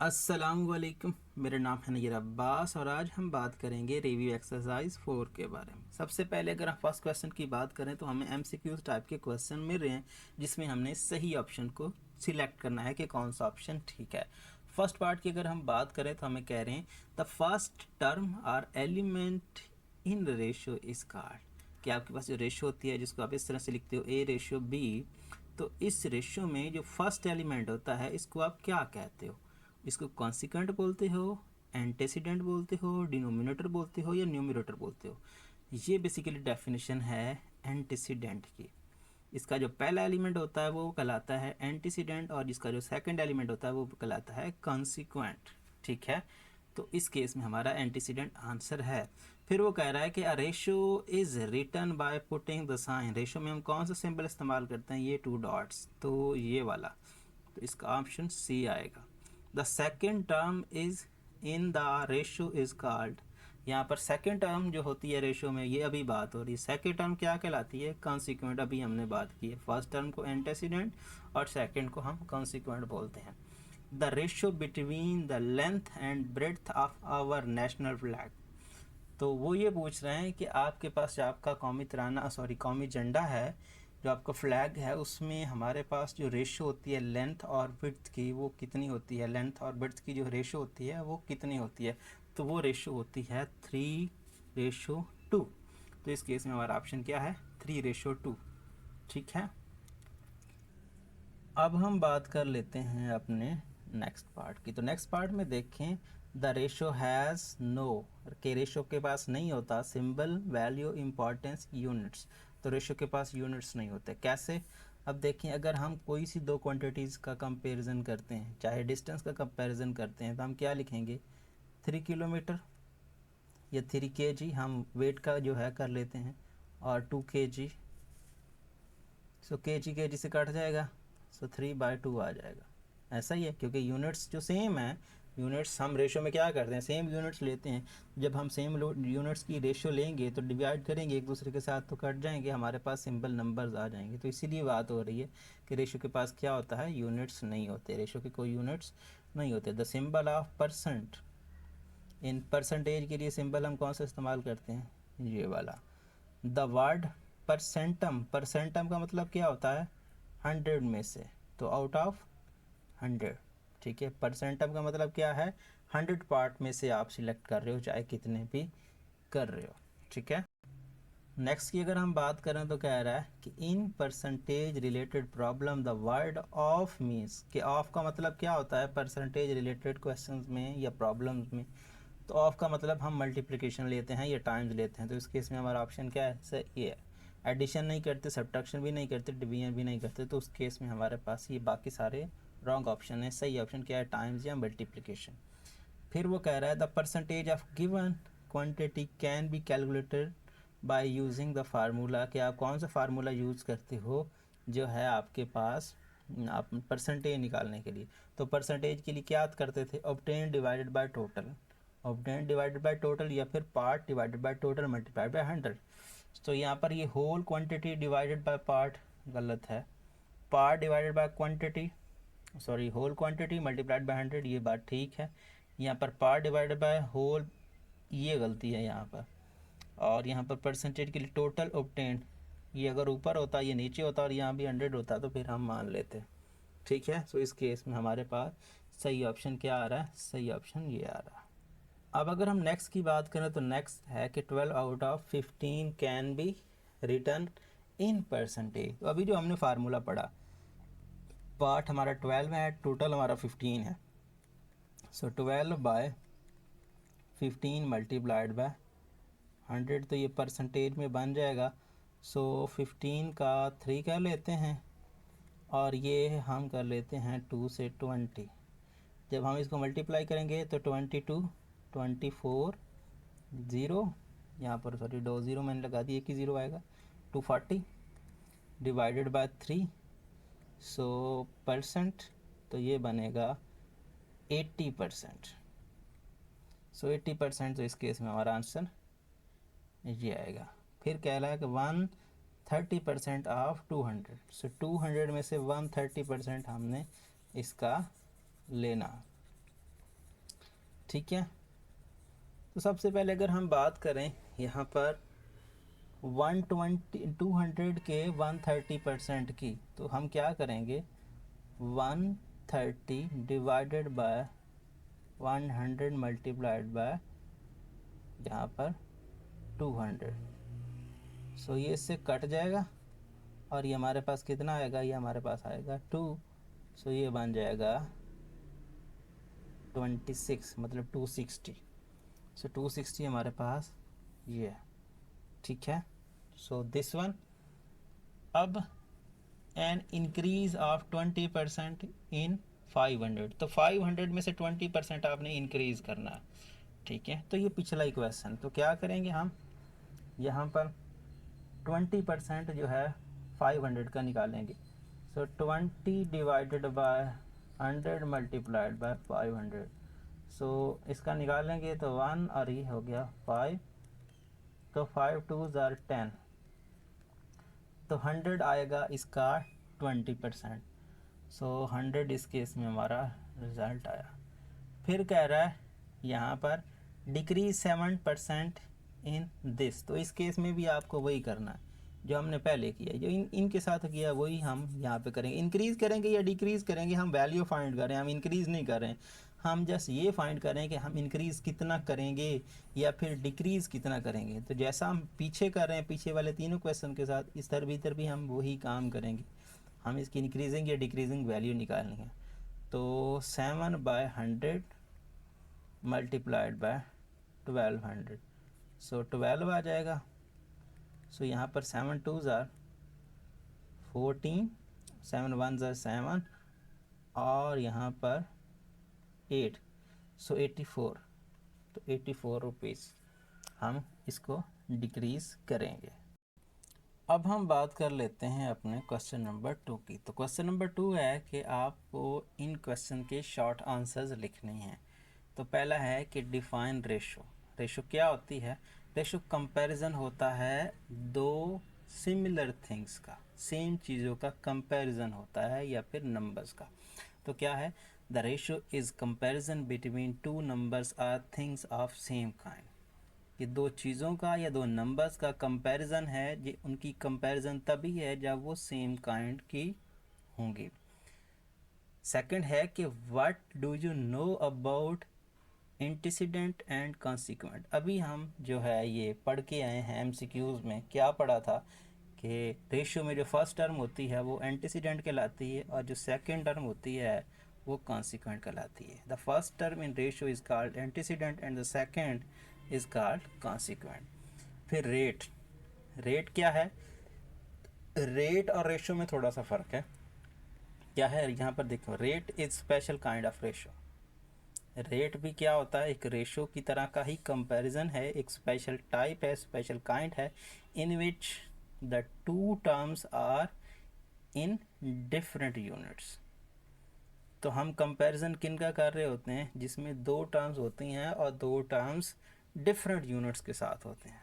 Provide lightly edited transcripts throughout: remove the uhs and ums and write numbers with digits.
अस्सलाम वालेकुम। मेरा नाम है नैयर अब्बास और आज हम बात करेंगे रिव्यू एक्सरसाइज 4 के बारे में। सबसे पहले अगर हम फर्स्ट क्वेश्चन की बात करें तो हमें एमसीक्यूज टाइप के क्वेश्चन मिल रहे हैं जिसमें हमने सही ऑप्शन को सिलेक्ट करना है कि कौन सा ऑप्शन ठीक है। फर्स्ट पार्ट की अगर हम बात करें तो हमें कह रहे हैं the first term or element in ratio is called कि आपके पास जो रेशियो होती है जिसको आप इस तरह से लिखते हो ए रेशियो बी, तो इस रेशियो में जो फर्स्ट एलिमेंट होता है इसको आप क्या कहते हो? इसको कॉन्सिक्वेंट बोलते हो, एंटेसिडेंट बोलते हो, डिनोमिनेटर बोलते हो या न्यूमरेटर बोलते हो? ये बेसिकली डेफिनेशन है एंटीसीडेंट की। इसका जो पहला एलिमेंट होता है वो कहलाता है एंटीसीडेंट और जिसका जो सेकंड एलिमेंट होता है वो कहलाता है कॉन्सिक्वेंट। ठीक है, तो इस केस में हमारा एंटीसीडेंट आंसर है। फिर वो कह रहा है कि a ratio is written by putting the sign. Ratio में हम कौन सा सिंबल इस्तेमाल करते हैं? ये टू डॉट्स, तो ये वाला, तो इसका ऑप्शन सी आएगा। The second term is in the ratio is called. यहाँ पर सेकेंड टर्म जो होती है रेशियो में, ये अभी बात हो रही है, सेकेंड टर्म क्या कहलाती है? कॉन्सिक्वेंट। अभी हमने बात की है, फर्स्ट टर्म को एंटेसिडेंट और सेकेंड को हम कॉन्सिक्वेंट बोलते हैं। The ratio between the length and breadth of our national flag. तो वो ये पूछ रहे हैं कि आपके पास जो आपका कौमी तराना कौमी झंडा है, जो आपका फ्लैग है, उसमें हमारे पास जो रेशो होती है लेंथ और विड्थ की वो कितनी होती है? लेंथ और विड्थ की जो रेशो होती है वो कितनी होती है? तो वो रेशो होती है 3:2। तो इस केस में हमारा ऑप्शन क्या है? 3:2। ठीक है, अब हम बात कर लेते हैं अपने नेक्स्ट पार्ट की। तो नेक्स्ट पार्ट में देखें, द रेशो हैज़ नो, के रेशो के पास नहीं होता सिंबल वैल्यू इंपॉर्टेंस यूनिट्स। तो रेशो के पास यूनिट्स नहीं होते। कैसे? अब देखें, अगर हम कोई सी दो क्वांटिटीज़ का कंपैरिजन करते हैं, चाहे डिस्टेंस का कंपैरिजन करते हैं, तो हम क्या लिखेंगे? 3 किलोमीटर या 3 kg, हम वेट का जो है कर लेते हैं, और 2 kg। सो के जी से कट जाएगा, सो 3/2 आ जाएगा। ऐसा ही है, क्योंकि यूनिट्स जो सेम है, यूनिट्स हम रेशो में क्या करते हैं? सेम यूनिट्स लेते हैं। जब हम सेम यूनिट्स की रेशो लेंगे तो डिवाइड करेंगे एक दूसरे के साथ, तो कट जाएंगे, हमारे पास सिंपल नंबर्स आ जाएंगे। तो इसीलिए बात हो रही है कि रेशो के पास क्या होता है? यूनिट्स नहीं होते। रेशो के कोई यूनिट्स नहीं होते। The symbol of percent, in percentage के लिए सिंबल हम कौन सा इस्तेमाल करते हैं? ये वाला। द वर्ड परसेंटम, परसेंटम का मतलब क्या होता है? 100 में से, तो आउट ऑफ 100। ठीक है, परसेंटम का मतलब क्या है? 100 पार्ट में से आप सिलेक्ट कर रहे हो, चाहे कितने भी कर रहे हो। ठीक है, नेक्स्ट की अगर हम बात करें तो कह रहा है कि in percentage related problem the word of means, कि ऑफ का मतलब क्या होता है परसेंटेज रिलेटेड क्वेश्चंस में या प्रॉब्लम्स में? तो ऑफ का मतलब हम मल्टीप्लिकेशन लेते हैं या टाइम्स लेते हैं। तो इस केस में हमारा ऑप्शन क्या है? सर ये है। एडिशन नहीं करते, सब्ट्रैक्शन भी नहीं करते, डिवीजन भी नहीं करते, तो उस केस में हमारे पास ये बाकी सारे रॉन्ग ऑप्शन है। सही ऑप्शन क्या है? टाइम्स या मल्टीप्लिकेशन। फिर वो कह रहा है the percentage of given quantity can be calculated by using the formula, कि आप कौन सा फार्मूला यूज़ करते हो जो है आपके पास आप परसेंटेज निकालने के लिए? तो परसेंटेज के लिए क्या करते थे? Obtain divided by total, obtain divided by total, या फिर part divided by total multiplied by 100। तो यहाँ पर ये whole quantity divided by part गलत है। Part divided by quantity, whole quantity multiplied by 100, ये बात ठीक है। यहाँ पर पार्ट डिवाइडेड बाय होल, ये गलती है यहाँ पर। और यहाँ पर परसेंटेज के लिए टोटल ऑब्टेन्ड, ये अगर ऊपर होता, ये नीचे होता और यहाँ भी 100 होता तो फिर हम मान लेते। ठीक है, सो इस केस में हमारे पास सही ऑप्शन क्या आ रहा है? सही ऑप्शन ये आ रहा है। अब अगर हम नेक्स्ट की बात करें तो नेक्स्ट है कि 12 out of 15 can be return in percentage. तो अभी जो हमने फार्मूला पढ़ा, पार्ट हमारा 12 है, टोटल हमारा 15 है। सो 12/15 मल्टीप्लाइड बाय 100, तो ये परसेंटेज में बन जाएगा। सो 15 का 3 कर लेते हैं और ये हम कर लेते हैं 2 से 20। जब हम इसको मल्टीप्लाई करेंगे तो 22, 24, 0, यहाँ पर दो ज़ीरो मैंने लगा दी, एक ही ज़ीरो आएगा, 240 डिवाइडेड बाय 3। सो परसेंट, तो ये बनेगा 80%। सो 80%, तो इस केस में हमारा आंसर ये आएगा। फिर कह रहा है कि 130% ऑफ 200। सो 200 में से 130% हमने इसका लेना। ठीक है। तो सबसे पहले अगर हम बात करें यहाँ पर 200 के 130% की, तो हम क्या करेंगे, 130 डिवाइडेड बाय 100 मल्टीप्लाइड बाय यहाँ पर 200। सो ये इससे कट जाएगा और ये हमारे पास कितना आएगा, ये हमारे पास आएगा 2। सो ये बन जाएगा 26, मतलब 260। सो 260 हमारे पास ये है, ठीक है। So this one. अब एन इंक्रीज ऑफ 20% इन 500, तो 500 में से 20% आपने इंक्रीज करना है, ठीक है। तो ये पिछला इक्वेशन, तो क्या करेंगे हम यहाँ पर 20% जो है 500 का निकालेंगे। सो 20 डिवाइडेड बाय 100 मल्टीप्लाइड बाय 500। सो इसका निकालेंगे तो 1 और ये हो गया 5, तो 5 2 ज़ार 10, तो 100 आएगा इसका 20%। सो 100 इस केस में हमारा रिज़ल्ट आया। फिर कह रहा है यहाँ पर डिक्रीज 7% इन दिस, तो इस केस में भी आपको वही करना है जो हमने पहले किया, जो इनके साथ किया वही हम यहाँ पे करेंगे। इंक्रीज करेंगे या डिक्रीज करेंगे, हम वैल्यू फाइंड करें, हम इंक्रीज नहीं करें, हम जस्ट ये फाइंड करें कि हम इंक्रीज कितना करेंगे या फिर डिक्रीज कितना करेंगे। तो जैसा हम पीछे कर रहे हैं, पीछे वाले तीनों क्वेश्चन के साथ, इस तरह भी हम वही काम करेंगे, हम इसकी इंक्रीजिंग या डिक्रीजिंग वैल्यू निकालनी है। तो 7/100 मल्टीप्लाइड बाय 1200, सो 12 आ जाएगा। सो यहाँ पर 7 2 ज़ार 14, 7 1 ज़ार 7 और यहाँ पर 8, सो 84, तो 84 रुपीज़ हम इसको डिक्रीज़ करेंगे। अब हम बात कर लेते हैं अपने क्वेश्चन नंबर 2 की। तो क्वेश्चन नंबर 2 है कि आपको इन क्वेश्चन के शॉर्ट आंसर्स लिखने हैं। तो पहला है कि डिफाइन रेशो। रेशो क्या होती है? रेशो कंपैरिजन होता है दो सिमिलर थिंग्स का, सेम चीज़ों का कंपैरिजन होता है या फिर नंबर्स का। तो क्या है? The ratio is comparison between two numbers or things of same kind. ये दो चीज़ों का या दो नंबर्स का कंपैरिजन है, ये उनकी कंपैरिजन तभी है जब वो सेम काइंड की होंगी। सेकंड है कि what do you know about antecedent and consequent. अभी हम जो है ये पढ़ के आए हैं एमसीक्यूज़ में, क्या पढ़ा था कि रेशियो में जो फर्स्ट टर्म होती है वो एंटीसीडेंट कहलाती है और जो सेकंड टर्म होती है वो कॉन्सिक्वेंट कहलाती है। The first term in ratio is called antecedent and the second is called consequent. फिर रेट। रेट क्या है? रेट और रेशियो में थोड़ा सा फ़र्क है। क्या है यहाँ पर देखो, rate is special kind of ratio. Rate भी क्या होता है? एक रेशो की तरह का ही कंपैरिजन है, एक स्पेशल टाइप है, स्पेशल काइंड है, in which the two terms are in different units. तो हम कंपैरिजन किन का कर रहे होते हैं? जिसमें दो टर्म्स होती हैं और दो टर्म्स डिफरेंट यूनिट्स के साथ होते हैं,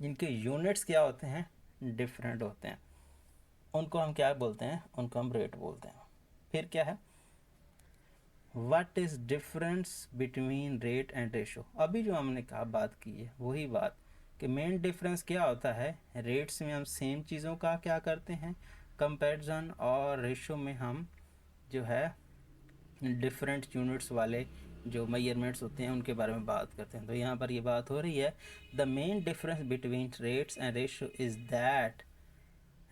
जिनके यूनिट्स क्या होते हैं? डिफरेंट होते हैं। उनको हम क्या बोलते हैं? उनको हम रेट बोलते हैं। फिर क्या है? What is difference between rate and ratio. अभी जो हमने कहा बात की है वही बात कि मेन डिफरेंस क्या होता है? रेट्स में हम सेम चीज़ों का क्या करते हैं? कंपैरिजन, और रेशो में हम जो है डिफरेंट यूनिट्स वाले जो मेजरमेंट्स होते हैं उनके बारे में बात करते हैं। तो यहाँ पर ये बात हो रही है, the main difference between rates and ratio is that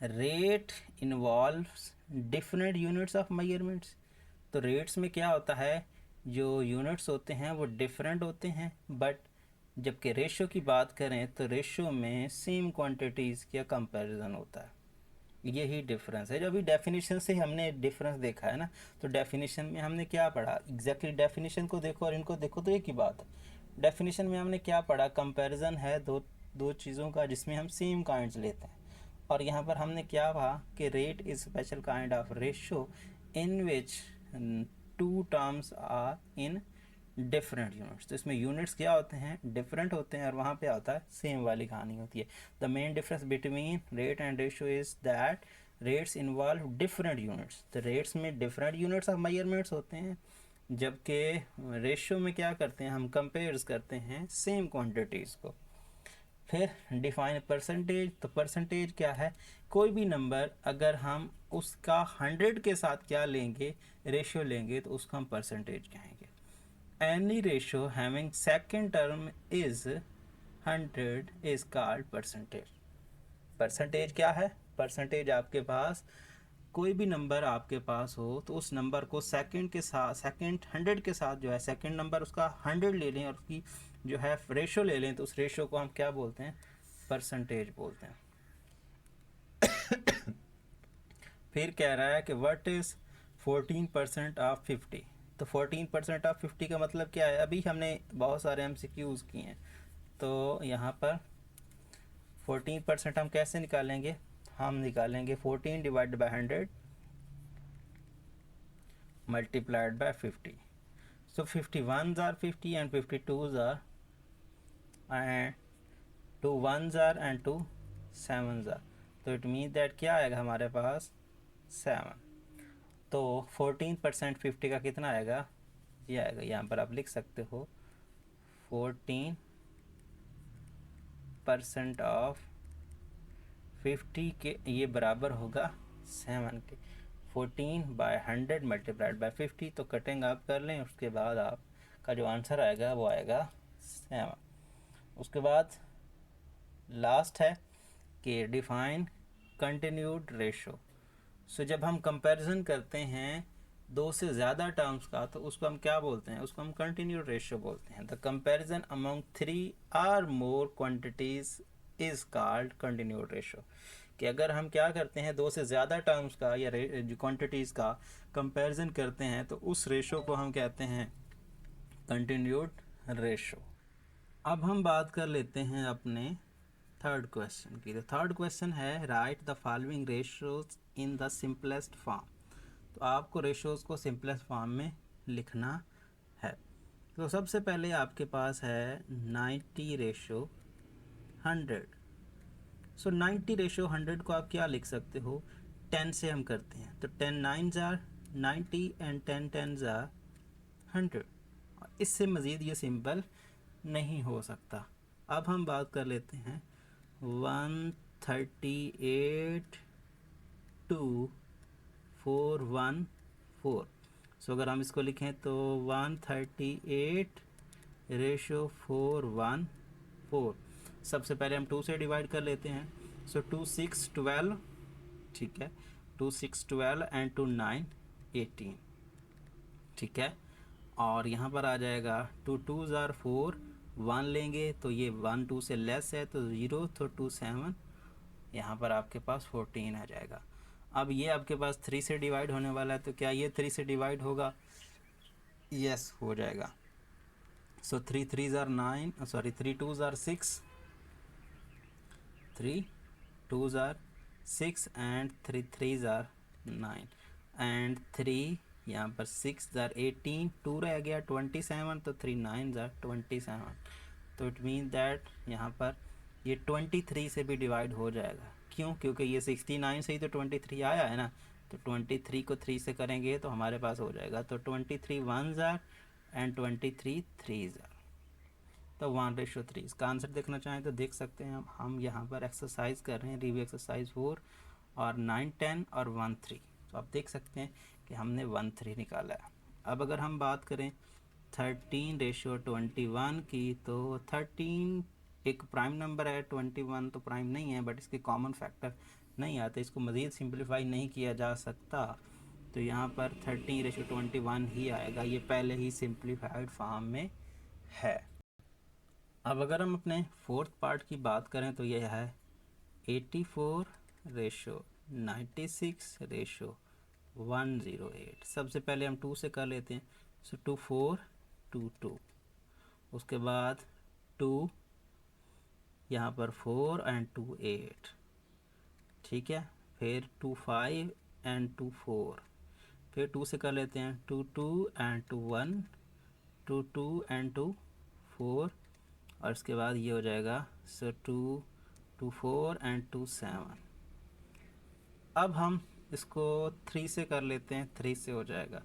rate involves different units of measurements. तो रेट्स में क्या होता है? जो यूनिट्स होते हैं वो डिफरेंट होते हैं, बट जबकि रेशो की बात करें तो रेशो में सेम क्वांटिटीज़ का कंपैरिजन होता है। यही डिफरेंस है। जो अभी डेफिनेशन से हमने डिफरेंस देखा है ना, तो डेफिनेशन में हमने क्या पढ़ा? एग्जैक्टली डेफिनेशन को देखो और इनको देखो तो एक ही बात है। डेफिनेशन में हमने क्या पढ़ा? कंपैरिजन है दो चीज़ों का जिसमें हम सेम काइंड्स लेते हैं। और यहाँ पर हमने क्या पढ़ा कि rate is special kind of ratio in which two terms are in different units. तो इसमें यूनिट्स क्या होते हैं? डिफरेंट होते हैं, और वहाँ पे आता है सेम वाली कहानी होती है। The main difference between rate and ratio is that rates involve different units. तो रेट्स में डिफरेंट यूनिट्स ऑफ मेजरमेंट्स होते हैं, जबकि रेशियो में क्या करते हैं, हम कंपेयर्स करते हैं सेम क्वांटिटीज़ को। फिर डिफाइन परसेंटेज, तो परसेंटेज क्या है, कोई भी नंबर अगर हम उसका 100 के साथ क्या लेंगे, रेशियो लेंगे, तो उसको हम परसेंटेज कहेंगे। Any ratio having second term is 100 is called percentage. Percentage क्या है, परसेंटेज आपके पास कोई भी नंबर आपके पास हो तो उस नंबर को सेकंड के साथ, सेकंड 100 के साथ जो है, सेकंड नंबर उसका 100 ले लें और उसकी जो है रेशो ले लें, तो उस रेशो को हम क्या बोलते हैं, परसेंटेज बोलते हैं। फिर कह रहा है कि व्हाट इज़ 14% ऑफ 50। तो 14% ऑफ 50 का मतलब क्या है, अभी हमने बहुत सारे MCQs किए हैं। तो यहाँ पर 14% हम कैसे निकालेंगे, हम निकालेंगे 14 divide by 100 multiplied by 50. So 51s are 50 and 52s are, and 2 1s are and 2 7s are. तो इट मीन दैट क्या आएगा हमारे पास 7। तो 14% 50 का कितना आएगा, ये आएगा, यहाँ पर आप लिख सकते हो 14% ऑफ 50 के ये बराबर होगा 7 के। 14/100 मल्टीप्लाइड बाई 50, तो कटिंग आप कर लें, उसके बाद आपका जो आंसर आएगा वो आएगा 7। उसके बाद लास्ट है कि डिफाइन कंटिन्यूड रेशो। सो जब हम कंपैरिजन करते हैं दो से ज़्यादा टर्म्स का, तो उसको हम क्या बोलते हैं, उसको हम कंटिन्यूड रेशो बोलते हैं। द कंपैरिजन अमंग 3 और more quantities is called continued ratio. कि अगर हम क्या करते हैं, दो से ज़्यादा टर्म्स का या जो क्वांटिटीज़ का कंपैरिजन करते हैं, तो उस रेशो को हम कहते हैं कंटिन्यूड रेशो। अब हम बात कर लेते हैं अपने थर्ड क्वेश्चन की। तो थर्ड क्वेश्चन है right the following ratios in the simplest form. तो आपको रेशोज को सिंपलेस्ट फॉर्म में लिखना है। तो सबसे पहले आपके पास है 90/100। सो 90/100 को आप क्या लिख सकते हो, 10 से हम करते हैं, तो 10 9s are 90 and 10 10s are 100। इससे मज़ीद ये सिंपल नहीं हो सकता। अब हम बात कर लेते हैं 138/414। सो अगर हम इसको लिखें तो 138/414। सबसे पहले हम 2 से डिवाइड कर लेते हैं। सो 2 6 12, ठीक है, 2 6 12 एंड 2 9 18, ठीक है। और यहाँ पर आ जाएगा 2 2s are 4, 1 लेंगे तो ये 1 2 से लेस है तो 0, तो 2 7, यहाँ पर आपके पास 14 आ जाएगा। अब ये आपके पास 3 से डिवाइड होने वाला है, तो क्या ये 3 से डिवाइड होगा, यस हो जाएगा। सो 3 3s are 9, sorry 3 2s are 6, 3 2s are 6 and 3 3s are 9 and 3 यहाँ पर 6 are 18, 2 रह गया 27, तो 3 9s are 27। तो इट मीन दैट यहाँ पर ये 23 से भी डिवाइड हो जाएगा। क्यों, क्योंकि ये 69 से ही तो 23 आया है ना, तो 23 को 3 से करेंगे तो हमारे पास हो जाएगा, तो 23 1s are and 23 3s are, तो 1/3। इसका आंसर देखना चाहें तो देख सकते हैं हम यहाँ पर एक्सरसाइज कर रहे हैं, रिव्यू एक्सरसाइज 4 और 9 10 और 1 3। तो आप देख सकते हैं कि हमने 1 3 निकाला है। अब अगर हम बात करें 13/21 की, तो 13 एक प्राइम नंबर है, 21 तो प्राइम नहीं है, बट इसके कॉमन फैक्टर नहीं आते, इसको मज़ीद सिंप्लीफाई नहीं किया जा सकता। तो यहाँ पर 13/21 ही आएगा, ये पहले ही सिंप्लीफाइड फॉर्म में है। अब अगर हम अपने फोर्थ पार्ट की बात करें तो यह है 84/96/108। सबसे पहले हम 2 से कर लेते हैं। सो 2 4 2 2, उसके बाद 2 यहाँ पर 4 एंड 2 8, ठीक है। फिर 2 5 एंड 2 4, फिर 2 से कर लेते हैं 2 2 एंड 2 1, 2 2 एंड 2 4, और इसके बाद ये हो जाएगा सो 2 2 4 एंड 2 7। अब हम इसको 3 से कर लेते हैं, 3 से हो जाएगा,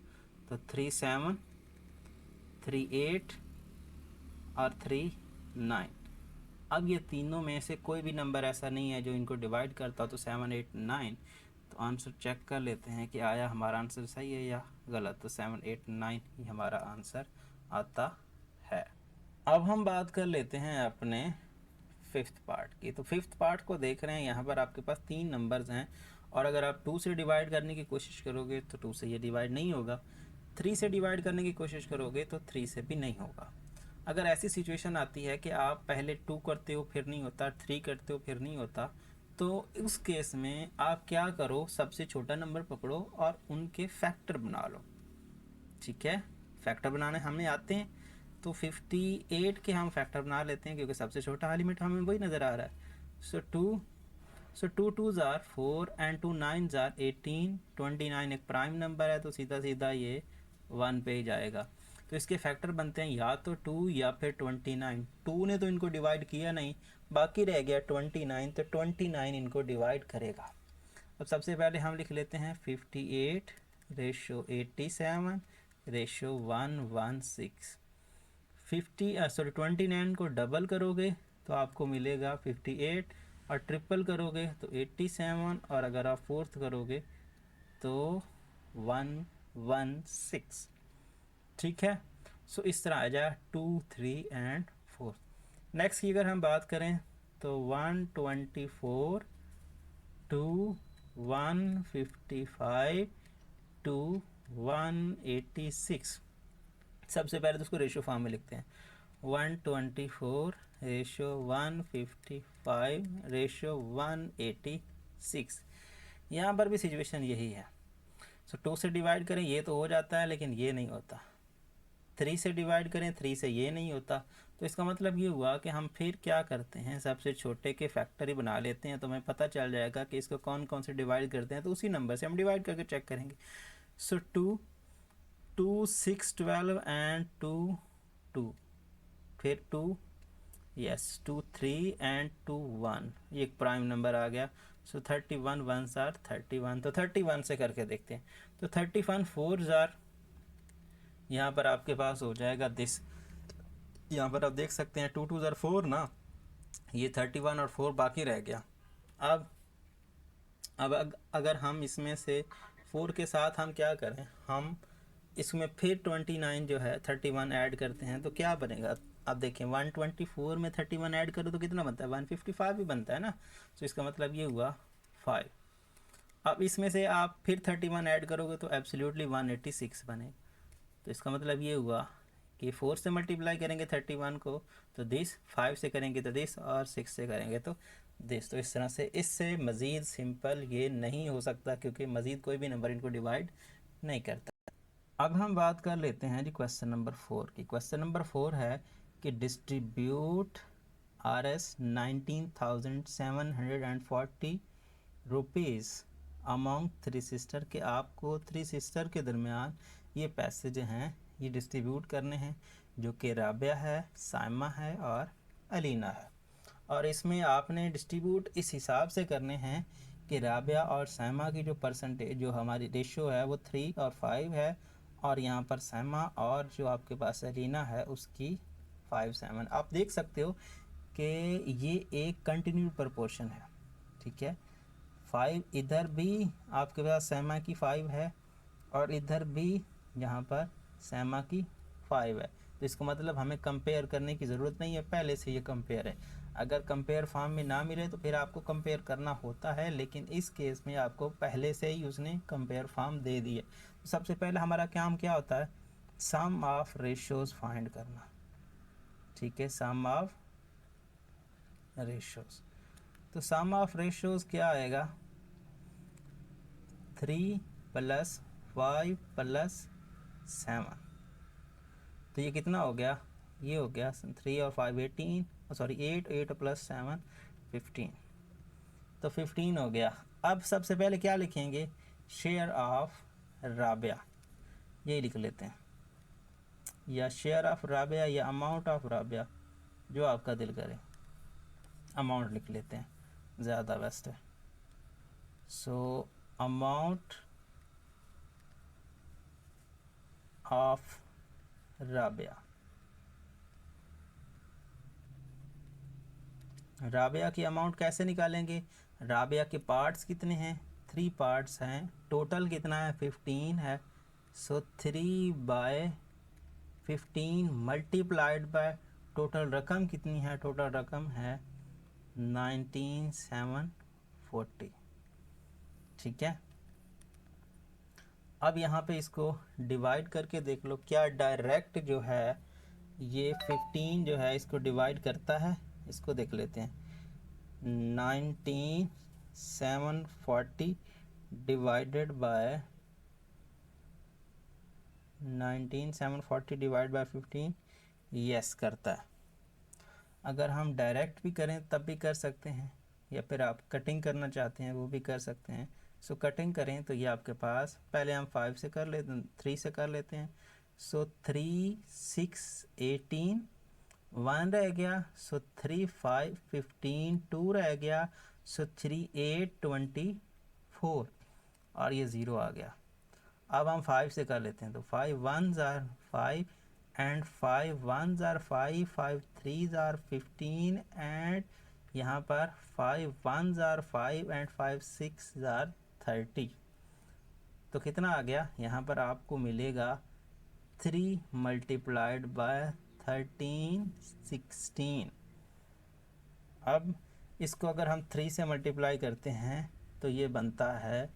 तो 3 7 3 8 और 3 9। अब ये तीनों में से कोई भी नंबर ऐसा नहीं है जो इनको डिवाइड करता हो, तो 7 8 9। तो आंसर चेक कर लेते हैं कि आया हमारा आंसर सही है या गलत। तो 7 8 9 ही हमारा आंसर आता है। अब हम बात कर लेते हैं अपने फिफ्थ पार्ट की। तो फिफ्थ पार्ट को देख रहे हैं, यहाँ पर आपके पास 3 नंबर्स हैं और अगर आप 2 से डिवाइड करने की कोशिश करोगे तो 2 से ये डिवाइड नहीं होगा, 3 से डिवाइड करने की कोशिश करोगे तो 3 से भी नहीं होगा। अगर ऐसी सिचुएशन आती है कि आप पहले 2 करते हो फिर नहीं होता, 3 करते हो फिर नहीं होता, तो उस केस में आप क्या करो, सबसे छोटा नंबर पकड़ो और उनके फैक्टर बना लो। ठीक है, फैक्टर बनाने हमें आते हैं, तो 58 के हम फैक्टर बना लेते हैं क्योंकि सबसे छोटा एलिमेंट हमें वही नज़र आ रहा है। सो टू टू ज़ार 4 एंड 2 9 ज़ार 18। 29 एक प्राइम नंबर है तो सीधा सीधा ये 1 पे ही जाएगा। तो इसके फैक्टर बनते हैं या तो 2 या फिर 29। 2 ने तो इनको डिवाइड किया नहीं, बाकी रह गया 29, तो 29 इनको डिवाइड करेगा। अब सबसे पहले हम लिख लेते हैं 58 रेशो 87 रेशो 116। 29 को डबल करोगे तो आपको मिलेगा 58 और ट्रिपल करोगे तो 87 और अगर आप फोर्थ करोगे तो 116। ठीक है, सो इस तरह आ जाए 2 3 एंड 4। नेक्स्ट की अगर हम बात करें तो 124 टू 155 टू 186। सबसे पहले तो उसको रेशो फॉर्म में लिखते हैं। 124 रेशो 155 रेशो 186। यहाँ पर भी सिचुएशन यही है। सो 2 से डिवाइड करें ये तो हो जाता है लेकिन ये नहीं होता, 3 से डिवाइड करें 3 से ये नहीं होता। तो इसका मतलब ये हुआ कि हम फिर क्या करते हैं, सबसे छोटे के फैक्टर ही बना लेते हैं, तो हमें पता चल जाएगा कि इसको कौन कौन से डिवाइड करते हैं, तो उसी नंबर से हम डिवाइड करके चेक करेंगे। सो 2 6 12 एंड 2 2, फिर 2 यस 2 3 एंड 2 1, ये एक प्राइम नंबर आ गया। सो 31 1 आर 31, तो 31 से करके देखते हैं। तो 31 4 जार, यहाँ पर आपके पास हो जाएगा दिस। यहाँ पर आप देख सकते हैं 2 2 जार 4 ना, ये 31 और 4 बाकी रह गया। अब अगर हम इसमें से 4 के साथ हम क्या करें, हम इसमें फिर 29 जो है 31 ऐड करते हैं तो क्या बनेगा। आप देखें 124 में 31 ऐड करो तो कितना बनता है, 155 भी बनता है ना। तो इसका मतलब ये हुआ 5। अब इसमें से आप फिर 31 ऐड करोगे तो एब्सोल्युटली 186 बनेगा। तो इसका मतलब ये हुआ कि 4 से मल्टीप्लाई करेंगे 31 को तो दिस, 5 से करेंगे तो दिस और 6 से करेंगे तो दिस। तो इस तरह से, इससे मज़ीद सिंपल ये नहीं हो सकता क्योंकि मज़ीद कोई भी नंबर इनको डिवाइड नहीं करता। अब हम बात कर लेते हैं जी क्वेश्चन नंबर 4 की। क्वेश्चन नंबर 4 है कि distribute RS 19,740 rupees among 3 sister, के आपको 3 सिस्टर के दरमियान ये पैसे जो हैं ये डिस्ट्रीब्यूट करने हैं, जो कि राबिया है, साइमा है और अलीना है। और इसमें आपने डिस्ट्रीब्यूट इस हिसाब से करने हैं कि राबिया और साइमा की जो परसेंटेज, जो हमारी रेशो है वो 3 और 5 है, और यहाँ पर साइमा और जो आपके पास अलीना है उसकी 5 7। आप देख सकते हो कि ये एक कंटिन्यू प्रपोर्शन है। ठीक है, 5 इधर भी आपके पास सैमा की 5 है और इधर भी यहाँ पर सैमा की 5 है। तो इसका मतलब हमें कंपेयर करने की ज़रूरत नहीं है, पहले से ये कंपेयर है। अगर कंपेयर फॉर्म में ना मिले तो फिर आपको कंपेयर करना होता है, लेकिन इस केस में आपको पहले से ही उसने कंपेयर फॉर्म दे दी है। तो सबसे पहले हमारा काम क्या होता है, सम ऑफ रेशोज़ फाइंड करना। ठीक है, सम ऑफ रेशोज़। तो सम ऑफ रेशोज़ क्या आएगा, 3 + 5 + 7। तो ये कितना हो गया, ये हो गया 3 और 5 18, सॉरी 8 8 + 7 15। तो 15 हो गया। अब सबसे पहले क्या लिखेंगे, शेयर ऑफ राबिया, यही लिख लेते हैं, या शेयर ऑफ राबिया या अमाउंट ऑफ राबिया, जो आपका दिल करे। अमाउंट लिख लेते हैं, ज़्यादा बेस्ट है। So amount of Rabia. Rabia की अमाउंट कैसे निकालेंगे? राबिया के पार्ट्स कितने हैं? 3 पार्ट्स हैं। टोटल कितना है? 15 है। सो 3/15 मल्टीप्लाइड बाय टोटल रकम कितनी है? टोटल रकम है 19,740। ठीक है, अब यहाँ पे इसको डिवाइड करके देख लो, क्या डायरेक्ट जो है ये 15 जो है इसको डिवाइड करता है? इसको देख लेते हैं। 19,740 divided by 19,740 divide by 15, yes करता है। अगर हम डायरेक्ट भी करें तब भी कर सकते हैं, या फिर आप कटिंग करना चाहते हैं वो भी कर सकते हैं। सो कटिंग करें तो ये आपके पास, पहले हम 5 से कर लेते हैं, 3 से कर लेते हैं। सो 3 6 18, 1 रह गया। सो 3 5 15, 2 रह गया। सो 3 8 24, और ये 0 आ गया। अब हम 5 से कर लेते हैं, तो 5 1s are 5 and 5 1s are 5, 5 3s are 15 and यहाँ पर 5 1s are 5 and 5 6s are 30। तो कितना आ गया? यहाँ पर आपको मिलेगा 3 मल्टीप्लाइड बाय 13 16। अब इसको अगर हम 3 से मल्टीप्लाई करते हैं तो ये बनता है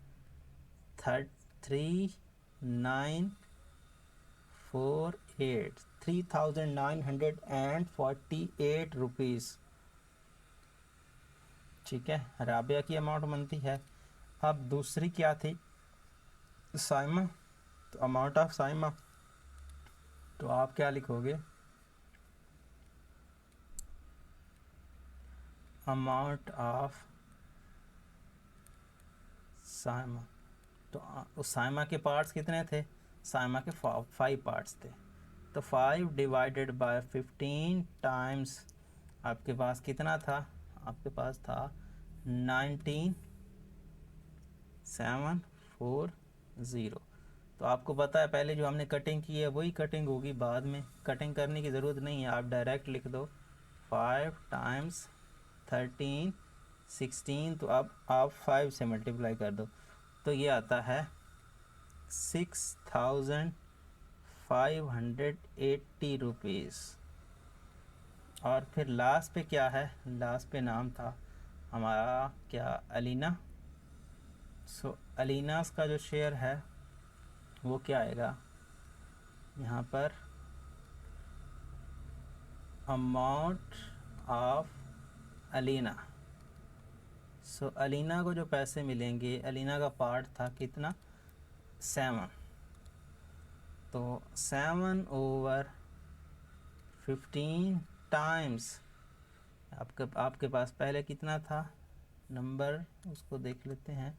3,948 रुपीज़। ठीक है, राबिया की अमाउंट बनती है। अब दूसरी क्या थी? साइमा। तो अमाउंट ऑफ साइमा, तो आप क्या लिखोगे? Amount of Saima. तो उस साइमा के पार्ट्स कितने थे? साइमा के 5 पार्ट्स थे। तो 5 डिवाइडेड बाय 15 टाइम्स आपके पास कितना था? आपके पास था 19,740। तो आपको पता है पहले जो हमने कटिंग की है वही कटिंग होगी बाद में, कटिंग करने की ज़रूरत नहीं है, आप डायरेक्ट लिख दो 5 टाइम्स 13 16। तो अब आप 5 से मल्टीप्लाई कर दो तो ये आता है 6,580 रुपीज़। और फिर लास्ट पे क्या है? लास्ट पे नाम था हमारा क्या? अलीना। सो अलीनास का जो शेयर है वो क्या आएगा? यहाँ पर अमाउंट ऑफ अलीना। सो अलीना को जो पैसे मिलेंगे, अलीना का पार्ट था कितना? 7। तो 7/15 टाइम्स आपके पास पहले कितना था नंबर, उसको देख लेते हैं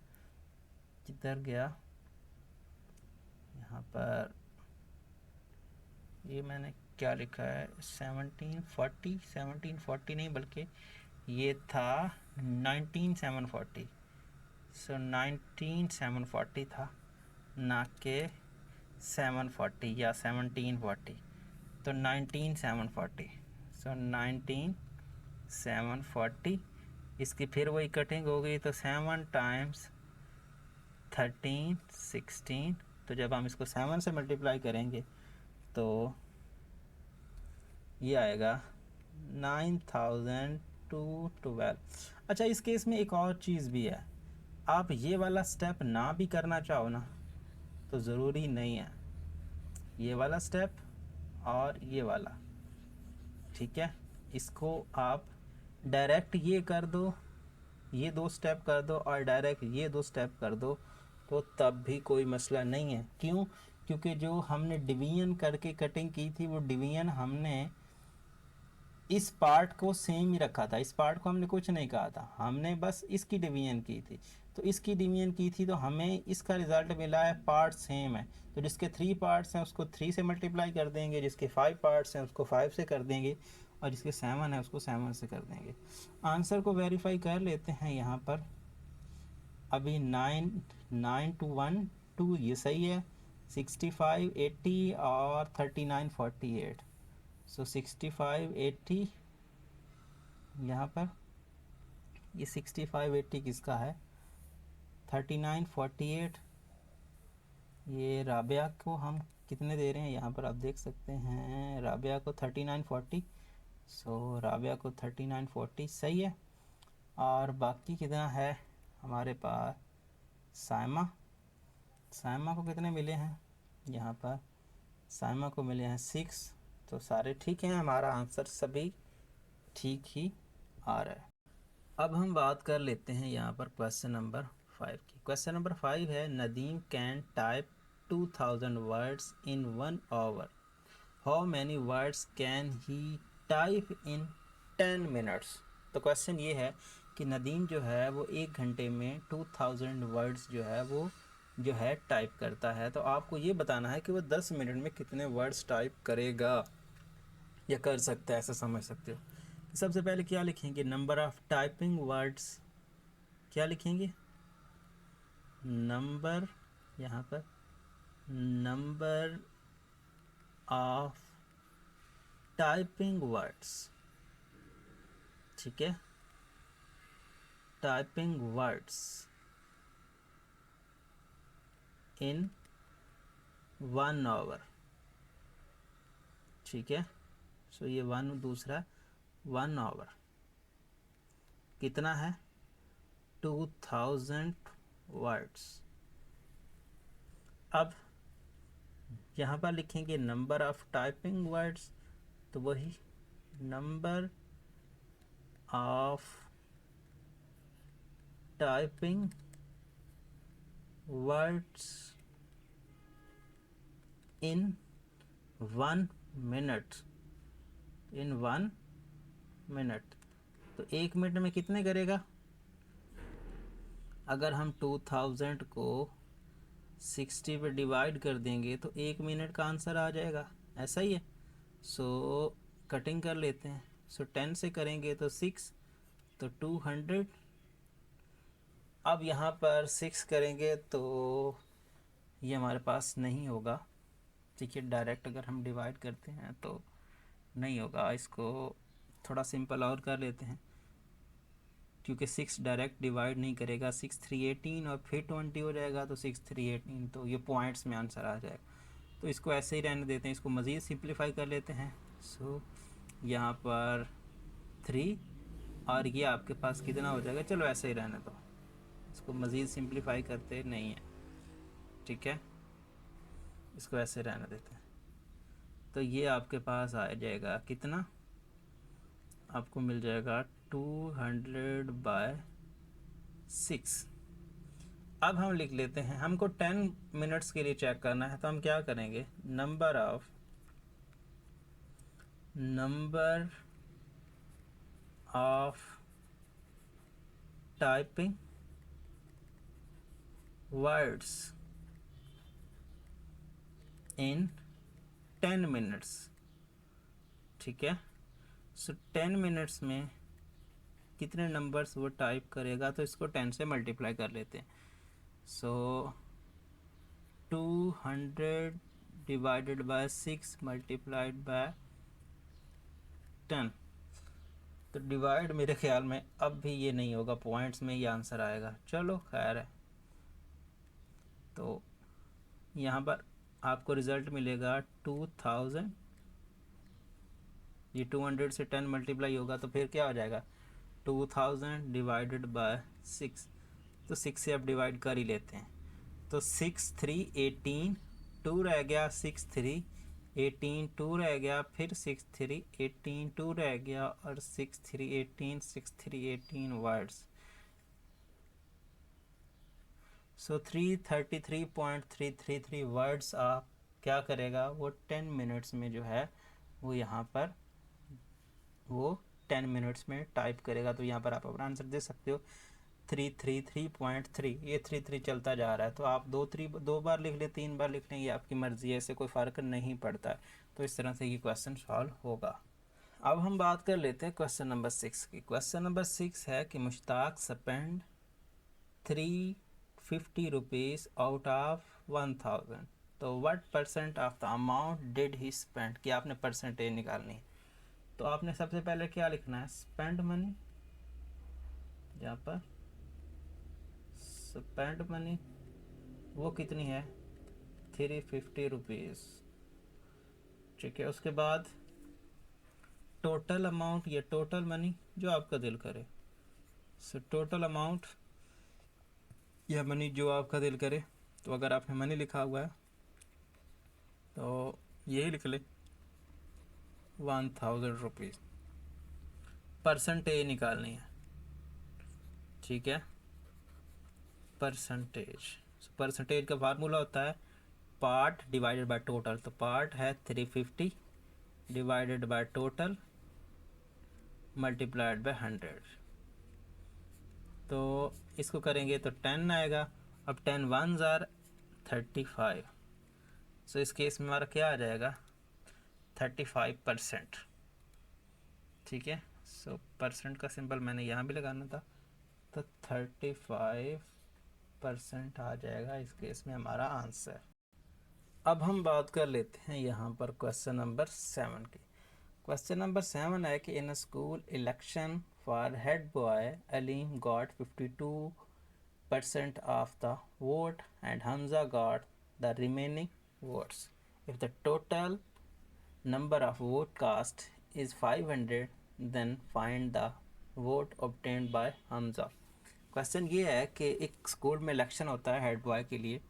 किधर गया। यहाँ पर ये मैंने क्या लिखा है? 1740 नहीं बल्कि ये था 19,740। सो 19,740 था, ना के 740 या 1740। तो 19,740। सो 19,740। इसकी फिर वही कटिंग हो गई, तो 7 टाइम्स 13 16। तो जब हम इसको 7 से मल्टीप्लाई करेंगे तो ये आएगा 9,212। अच्छा, इस केस में एक और चीज़ भी है, आप ये वाला स्टेप ना भी करना चाहो ना तो ज़रूरी नहीं है, ये वाला स्टेप और ये वाला। ठीक है, इसको आप डायरेक्ट ये कर दो, ये 2 स्टेप कर दो और डायरेक्ट ये 2 स्टेप कर दो तो तब भी कोई मसला नहीं है। क्यों? क्योंकि जो हमने डिवीजन करके कटिंग की थी वो डिवीजन हमने इस पार्ट को सेम ही रखा था, इस पार्ट को हमने कुछ नहीं कहा था, हमने बस इसकी डिवीजन की थी। तो इसकी डिवीजन की थी तो हमें इसका रिज़ल्ट मिला है, पार्ट सेम है। तो जिसके 3 पार्ट्स हैं उसको 3 से मल्टीप्लाई कर देंगे, जिसके 5 पार्ट्स हैं उसको 5 से कर देंगे, और जिसके 7 है उसको 7 से कर देंगे। आंसर को वेरीफाई कर लेते हैं यहाँ पर। अभी 9 9 2 1 2 ये सही है, 65 80 और 39 48। सो 65 80 यहाँ पर, ये 65 80 किसका है, 39 48 ये राबिया को हम कितने दे रहे हैं, यहाँ पर आप देख सकते हैं राबिया को 39 40। सो राबिया को 39 40 सही है। और बाकी कितना है हमारे पास, साइमा, साइमा को कितने मिले हैं, यहाँ पर साइमा को मिले हैं 6। तो सारे ठीक हैं, हमारा आंसर सभी ठीक ही आ रहा है। अब हम बात कर लेते हैं यहाँ पर क्वेश्चन नंबर 5 की। क्वेश्चन नंबर 5 है, Nadeem can type 2000 words in 1 hour, how many words can he type in 10 minutes. तो क्वेश्चन ये है कि नदीम जो है वो 1 घंटे में 2000 वर्ड्स जो है टाइप करता है। तो आपको ये बताना है कि वो 10 मिनट में कितने वर्ड्स टाइप करेगा या कर सकता है, ऐसा समझ सकते हो। सबसे पहले क्या लिखेंगे, नंबर ऑफ टाइपिंग वर्ड्स, क्या लिखेंगे, नंबर, यहाँ पर नंबर ऑफ टाइपिंग वर्ड्स, ठीक है, टाइपिंग वर्ड्स इन 1 आवर, ठीक है। सो ये 1, दूसरा 1 आवर कितना है, 2000 वर्ड्स। अब यहाँ पर लिखेंगे नंबर ऑफ टाइपिंग वर्ड्स, तो वही number of typing words in 1 minute, in 1 minute. तो 1 मिनट में कितने करेगा, अगर हम 2000 को 60 पे डिवाइड कर देंगे तो 1 मिनट का आंसर आ जाएगा, ऐसा ही है। सो कटिंग कर लेते हैं। सो 10 से करेंगे तो 6, तो 200। अब यहाँ पर 6 करेंगे तो ये हमारे पास नहीं होगा, ठीक है। डायरेक्ट अगर हम डिवाइड करते हैं तो नहीं होगा, इसको थोड़ा सिंपल और कर लेते हैं, क्योंकि 6 डायरेक्ट डिवाइड नहीं करेगा। 6 3 18 और फिर 20 हो जाएगा, तो 6 3 18, तो ये पॉइंट्स में आंसर आ जाएगा। तो इसको ऐसे ही रहने देते हैं, इसको मज़ीद सिंप्लीफाई कर लेते हैं। सो यहाँ पर 3 और ये आपके पास कितना हो जाएगा, चलो ऐसे ही रहने दो, इसको मज़ीद सिंप्लीफाई करते नहीं है, ठीक है, इसको ऐसे रहने देते हैं। तो ये आपके पास आ जाएगा कितना, आपको मिल जाएगा 200/6। अब हम लिख लेते हैं, हमको 10 मिनट्स के लिए चेक करना है, तो हम क्या करेंगे, number of typing words in 10 minutes, ठीक है। सो 10 मिनट्स में कितने नंबर्स वो टाइप करेगा, तो इसको 10 से मल्टीप्लाई कर लेते हैं। सो 200 डिवाइडेड बाय 6 मल्टीप्लाइड बाय 10। तो डिवाइड मेरे ख्याल में अब भी ये नहीं होगा, पॉइंट्स में ये आंसर आएगा, चलो खैर है। तो यहाँ पर आपको रिज़ल्ट मिलेगा 2000, ये 200 से 10 मल्टीप्लाई होगा तो फिर क्या हो जाएगा, 2000 डिवाइडेड बाय 6। तो 6 से अब डिवाइड कर ही लेते हैं, तो 6 3 18, 2 रह गया, 6 3 18, 2 रह गया, फिर 6 3 18, 2 रह गया, और 6 3 18, 6 3 18 वर्ड्स। सो 333.333 वर्ड्स आप क्या करेगा, वो 10 मिनट्स में जो है वो यहाँ पर वो 10 मिनट्स में टाइप करेगा। तो यहाँ पर आप अपना आंसर दे सकते हो 333.3, ये 3 चलता जा रहा है, तो आप 2 बार लिख लें, 3 बार लिख लें, ये आपकी मर्ज़ी है, इससे कोई फ़र्क नहीं पड़ता है। तो इस तरह से ये क्वेश्चन सॉल्व होगा। अब हम बात कर लेते हैं क्वेश्चन नंबर 6 की। क्वेश्चन नंबर 6 है कि Mushtaq spend 350 rupees out of 1000 तो what percent of the amount did he spend, कि आपने परसेंटेज निकालनी है। तो आपने सबसे पहले क्या लिखना है, स्पेंड मनी, यहाँ पर स्पेंड मनी वो कितनी है, 350 रुपीज़, ठीक है। उसके बाद टोटल अमाउंट या टोटल मनी जो आपका दिल करे, सो टोटल अमाउंट या मनी जो आपका दिल करे। तो अगर आपने मनी लिखा हुआ है तो यही लिख ले 1000 रुपीज़। परसेंटेज निकालनी है, ठीक है, परसेंटेज। परसेंटेज का फार्मूला होता है पार्ट डिवाइडेड बाय टोटल। तो पार्ट है 350 divided by total multiplied by 100। तो इसको करेंगे तो 10 आएगा। अब 10 1 जार 35। सो इस केस में हमारा क्या आ जाएगा, 35%, ठीक है। सो परसेंट का सिंबल मैंने यहाँ भी लगाना था, तो 35% आ जाएगा इस केस में हमारा आंसर। अब हम बात कर लेते हैं यहाँ पर क्वेश्चन नंबर 7 की। क्वेश्चन नंबर 7 है कि in school election for head boy Aleem got 52% of the vote and Hamza got the remaining votes. If the total number of vote cast is 500 then find the vote obtained by Hamza। Question ये है कि एक school में election होता है head boy के लिए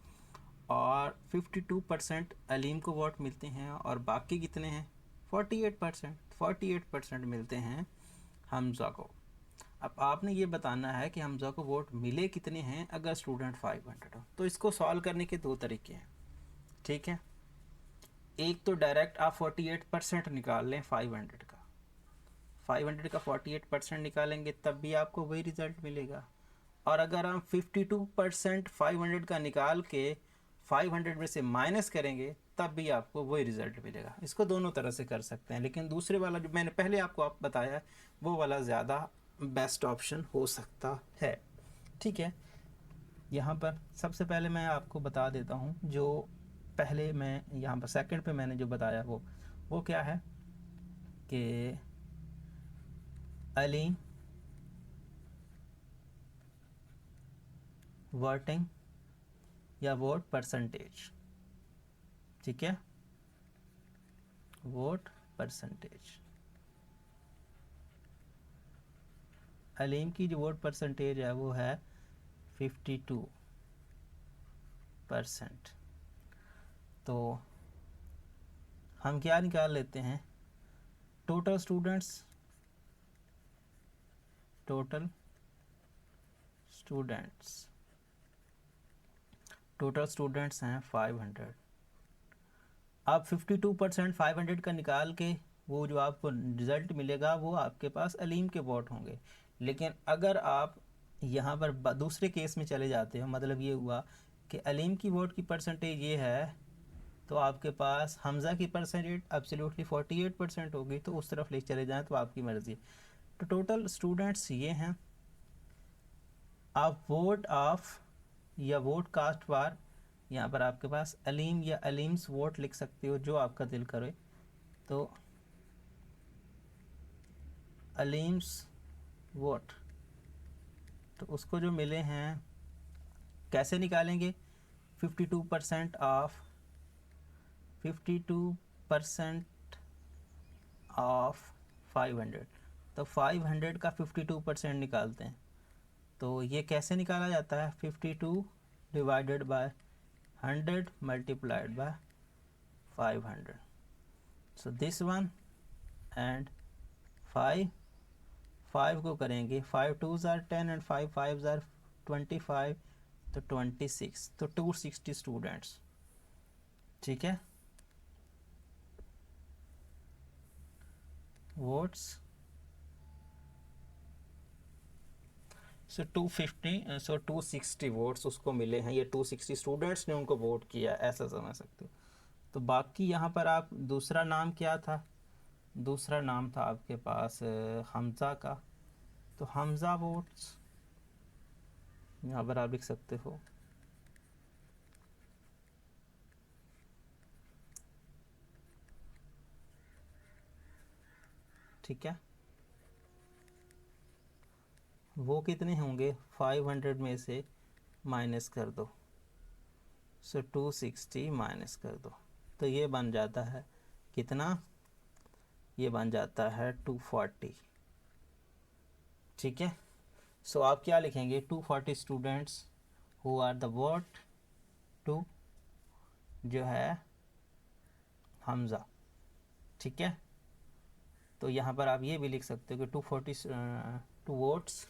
और 52% अलीम को वोट मिलते हैं और बाकी कितने हैं, 48% मिलते हैं हमजा को। अब आपने ये बताना है कि हमजा को वोट मिले कितने हैं अगर स्टूडेंट 500 हो। तो इसको सॉल्व करने के दो तरीके हैं, ठीक है। एक तो डायरेक्ट आप 48% निकाल लें 500 का, 500 का 48% निकालेंगे तब भी आपको वही रिज़ल्ट मिलेगा। और अगर हम 52% 500 का निकाल के 500 में से माइनस करेंगे तब भी आपको वही रिज़ल्ट मिलेगा। इसको दोनों तरह से कर सकते हैं, लेकिन दूसरे वाला जो मैंने पहले आपको बताया वो वाला ज़्यादा बेस्ट ऑप्शन हो सकता है, ठीक है। यहाँ पर सबसे पहले मैं आपको बता देता हूँ, जो पहले मैं यहाँ पर सेकंड पे मैंने जो बताया वो क्या है कि अली वोटिंग या वोट परसेंटेज, ठीक है, वोट परसेंटेज। अलीम की जो वोट परसेंटेज है वो है 52%। तो हम क्या निकाल लेते हैं, टोटल स्टूडेंट्स हैं 500। अब 52% 500 का निकाल के वो जो आपको रिज़ल्ट मिलेगा वो आपके पास अलीम के वोट होंगे। लेकिन अगर आप यहाँ पर दूसरे केस में चले जाते हो, मतलब ये हुआ कि अलीम की वोट की परसेंटेज ये है तो आपके पास हमज़ा की परसेंटेज एब्सोल्युटली 48% होगी, तो उस तरफ ले चले जाएं तो आपकी मर्ज़ी। तो टोटल स्टूडेंट्स ये हैं। आप वोट ऑफ या वोट कास्ट बार यहाँ पर आपके पास अलीम या अलीम्स वोट लिख सकते हो, जो आपका दिल करे। तो अलीम्स वोट, तो उसको जो मिले हैं कैसे निकालेंगे, 52% ऑफ 500। तो 500 का 52% निकालते हैं। तो ये कैसे निकाला जाता है, 52 divided by 100 multiplied by 500। So this one and 5 को करेंगे 5 2 ज़ार 10 एंड 5 5 ज़ार 25, तो 26, तो 260 स्टूडेंट्स, ठीक है, वोट्स। सो 260 वोट्स उसको मिले हैं, ये 260 स्टूडेंट्स ने उनको वोट किया, ऐसा समझ सकते हो। तो बाकी यहाँ पर आप दूसरा नाम क्या था, दूसरा नाम था आपके पास हमज़ा का। तो हमज़ा वोट्स यहाँ पर आप लिख सकते हो ठीक है, वो कितने होंगे, 500 में से माइनस कर दो, सो 260 माइनस कर दो, तो ये बन जाता है कितना, ये बन जाता है 240। ठीक है, सो आप क्या लिखेंगे, 240 students who are the vote to, जो है हमज़ा। ठीक है, तो यहाँ पर आप ये भी लिख सकते हो कि 2 वोट्स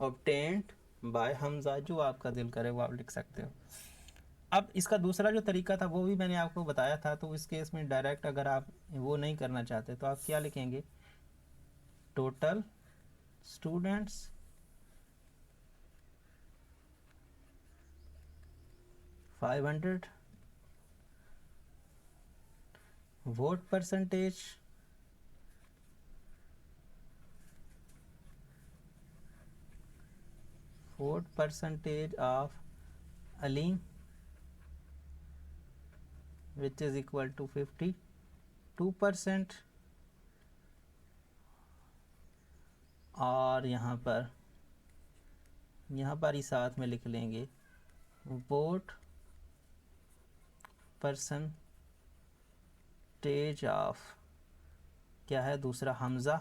ऑब्टेन्ड बाय हमज़ा, जो आपका दिल करे वो आप लिख सकते हो। अब इसका दूसरा जो तरीका था वो भी मैंने आपको बताया था, तो इस केस में डायरेक्ट अगर आप वो नहीं करना चाहते तो आप क्या लिखेंगे, total students five hundred, vote percentage of Aleem which is equal to 52%, और यहाँ पर ही साथ में लिख लेंगे वोट परसेंटेज ऑफ, क्या है दूसरा, हमज़ा,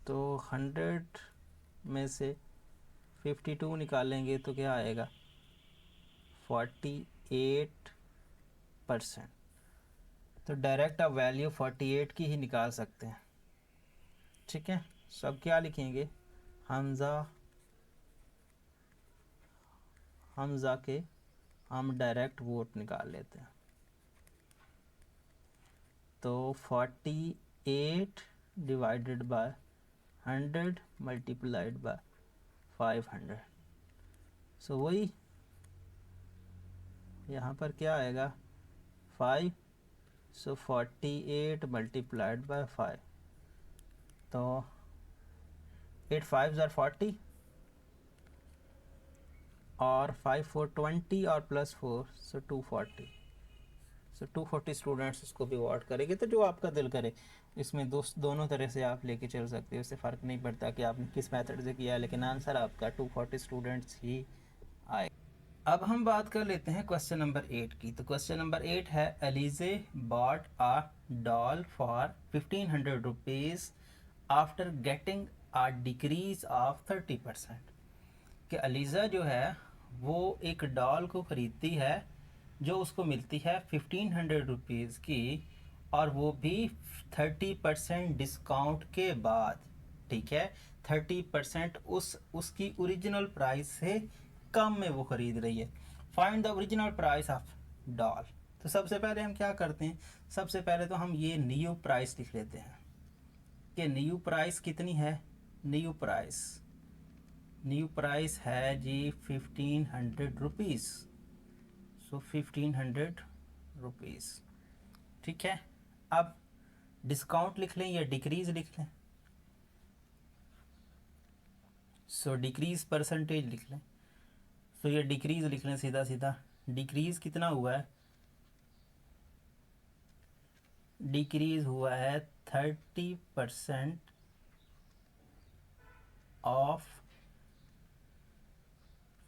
तो 100 में से 52 निकालेंगे तो क्या आएगा, 48%। तो डायरेक्ट आप वैल्यू 48 की ही निकाल सकते हैं। ठीक है, सब क्या लिखेंगे, हमज़ा के हम डायरेक्ट वोट निकाल लेते हैं, तो 48 डिवाइडेड बाय 100 मल्टीप्लाइड बाय 500, सो वही यहाँ पर क्या आएगा 5, सो 48 मल्टीप्लाइड बाय 5, तो 8 5 आर 40 और 5 4 20 और प्लस 4, सो 240, सो 240 स्टूडेंट्स इसको भी अवार्ड करेंगे। तो जो आपका दिल करे, इसमें दोनों तरह से आप लेके चल सकते हो, इससे फ़र्क नहीं पड़ता कि आपने किस मेथड से किया है, लेकिन आंसर आपका 240 स्टूडेंट्स ही आए। अब हम बात कर लेते हैं क्वेश्चन नंबर 8 की। तो क्वेश्चन नंबर 8 है, Aliza bought a doll for 1500 rupees after getting a decrease of 30%। कि अलीज़ा जो है वो एक डॉल को ख़रीदती है जो उसको मिलती है 1500 रुपीज़ की, और वो भी 30% डिस्काउंट के बाद। ठीक है, 30% उसकी ओरिजिनल प्राइस से कम में वो ख़रीद रही है। Find the original price of doll. तो सबसे पहले हम क्या करते हैं, सबसे पहले तो हम ये न्यू प्राइस लिख लेते हैं कि न्यू प्राइस कितनी है, न्यू प्राइस है जी 1500 रुपीज़, सो 1500 रुपीज़। ठीक है, अब डिस्काउंट लिख लें या डिक्रीज़ लिख लें, सो डिक्रीज़ परसेंटेज लिख लें, सो ये डिक्रीज़ लिख लें सीधा सीधा। डिक्रीज़ कितना हुआ है, डिक्रीज़ हुआ है 30% ऑफ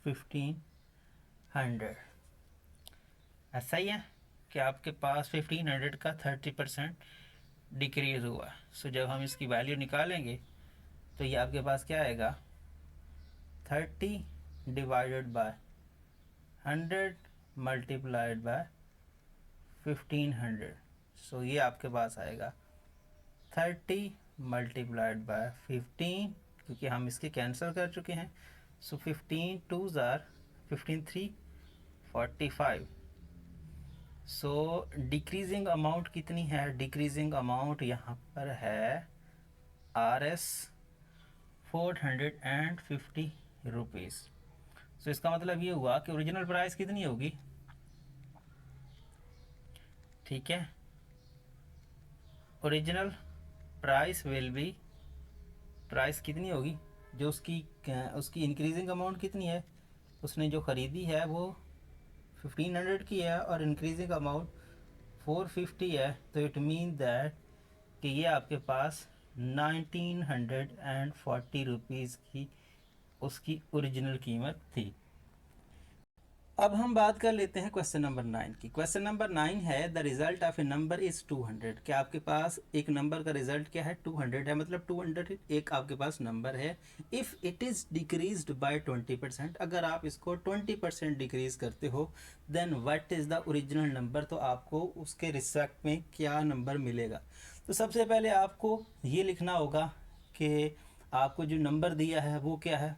1500। ऐसा ही है कि आपके पास 1500 का 30% डिक्रीज़ हुआ। सो जब हम इसकी वैल्यू निकालेंगे तो ये आपके पास क्या आएगा, 30 डिवाइडेड बाय 100 मल्टीप्लाइड बाय 1500, सो ये आपके पास आएगा 30 मल्टीप्लाइड बाय 15, क्योंकि हम इसके कैंसिल कर चुके हैं। सो 15 2 ज़ार 15 3 45। सो डिक्रीजिंग अमाउंट कितनी है, डिक्रीजिंग अमाउंट यहाँ पर है RS 450 रुपीज़। सो इसका मतलब ये हुआ कि ओरिजिनल प्राइस कितनी होगी, ठीक है, original price will be, price कितनी होगी, जो उसकी इंक्रीजिंग अमाउंट कितनी है, उसने जो ख़रीदी है वो 1500 की है और इंक्रीजिंग अमाउंट 450 है, तो इट मीन दैट कि ये आपके पास 1940 रुपीज़ की उसकी ओरिजिनल कीमत थी। अब हम बात कर लेते हैं क्वेश्चन नंबर 9 की। क्वेश्चन नंबर 9 है the result of A number is 200। क्या आपके पास एक नंबर का रिजल्ट क्या है? 200 है, मतलब 200 एक आपके पास नंबर है। If it is decreased by 20%, अगर आप इसको 20% डिक्रीज करते हो, then what is the original number, तो आपको उसके रिस्पेक्ट में क्या नंबर मिलेगा। तो सबसे पहले आपको ये लिखना होगा कि आपको जो नंबर दिया है वो क्या है।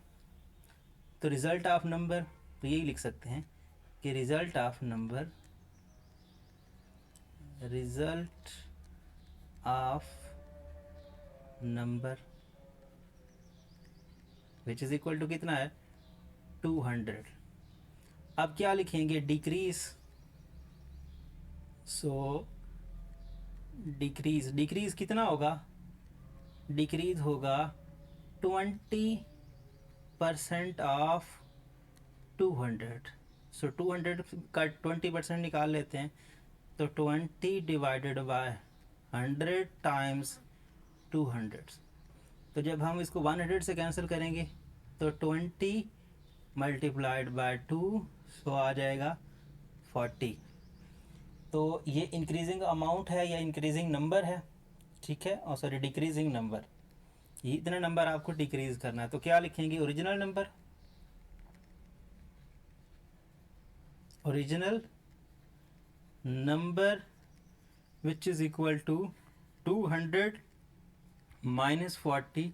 तो रिज़ल्ट ऑफ नंबर, तो यही लिख सकते हैं कि result of number, result of number which is equal to कितना है? 200। अब क्या लिखेंगे? डिक्रीज। सो डिक्रीज कितना होगा? डिक्रीज होगा 20% ऑफ 200। सो 200 का 20% निकाल लेते हैं, तो 20 डिवाइडेड बाय 100 टाइम्स 200। तो जब हम इसको 100 से कैंसिल करेंगे तो 20 मल्टीप्लाइड बाय 2, सो आ जाएगा 40। तो ये इंक्रीजिंग अमाउंट है या इंक्रीजिंग नंबर है, ठीक है, और सॉरी डिक्रीजिंग नंबर। ये इतना नंबर आपको डिक्रीज करना है, तो क्या लिखेंगे? Original number, original number which is equal to 200 minus 40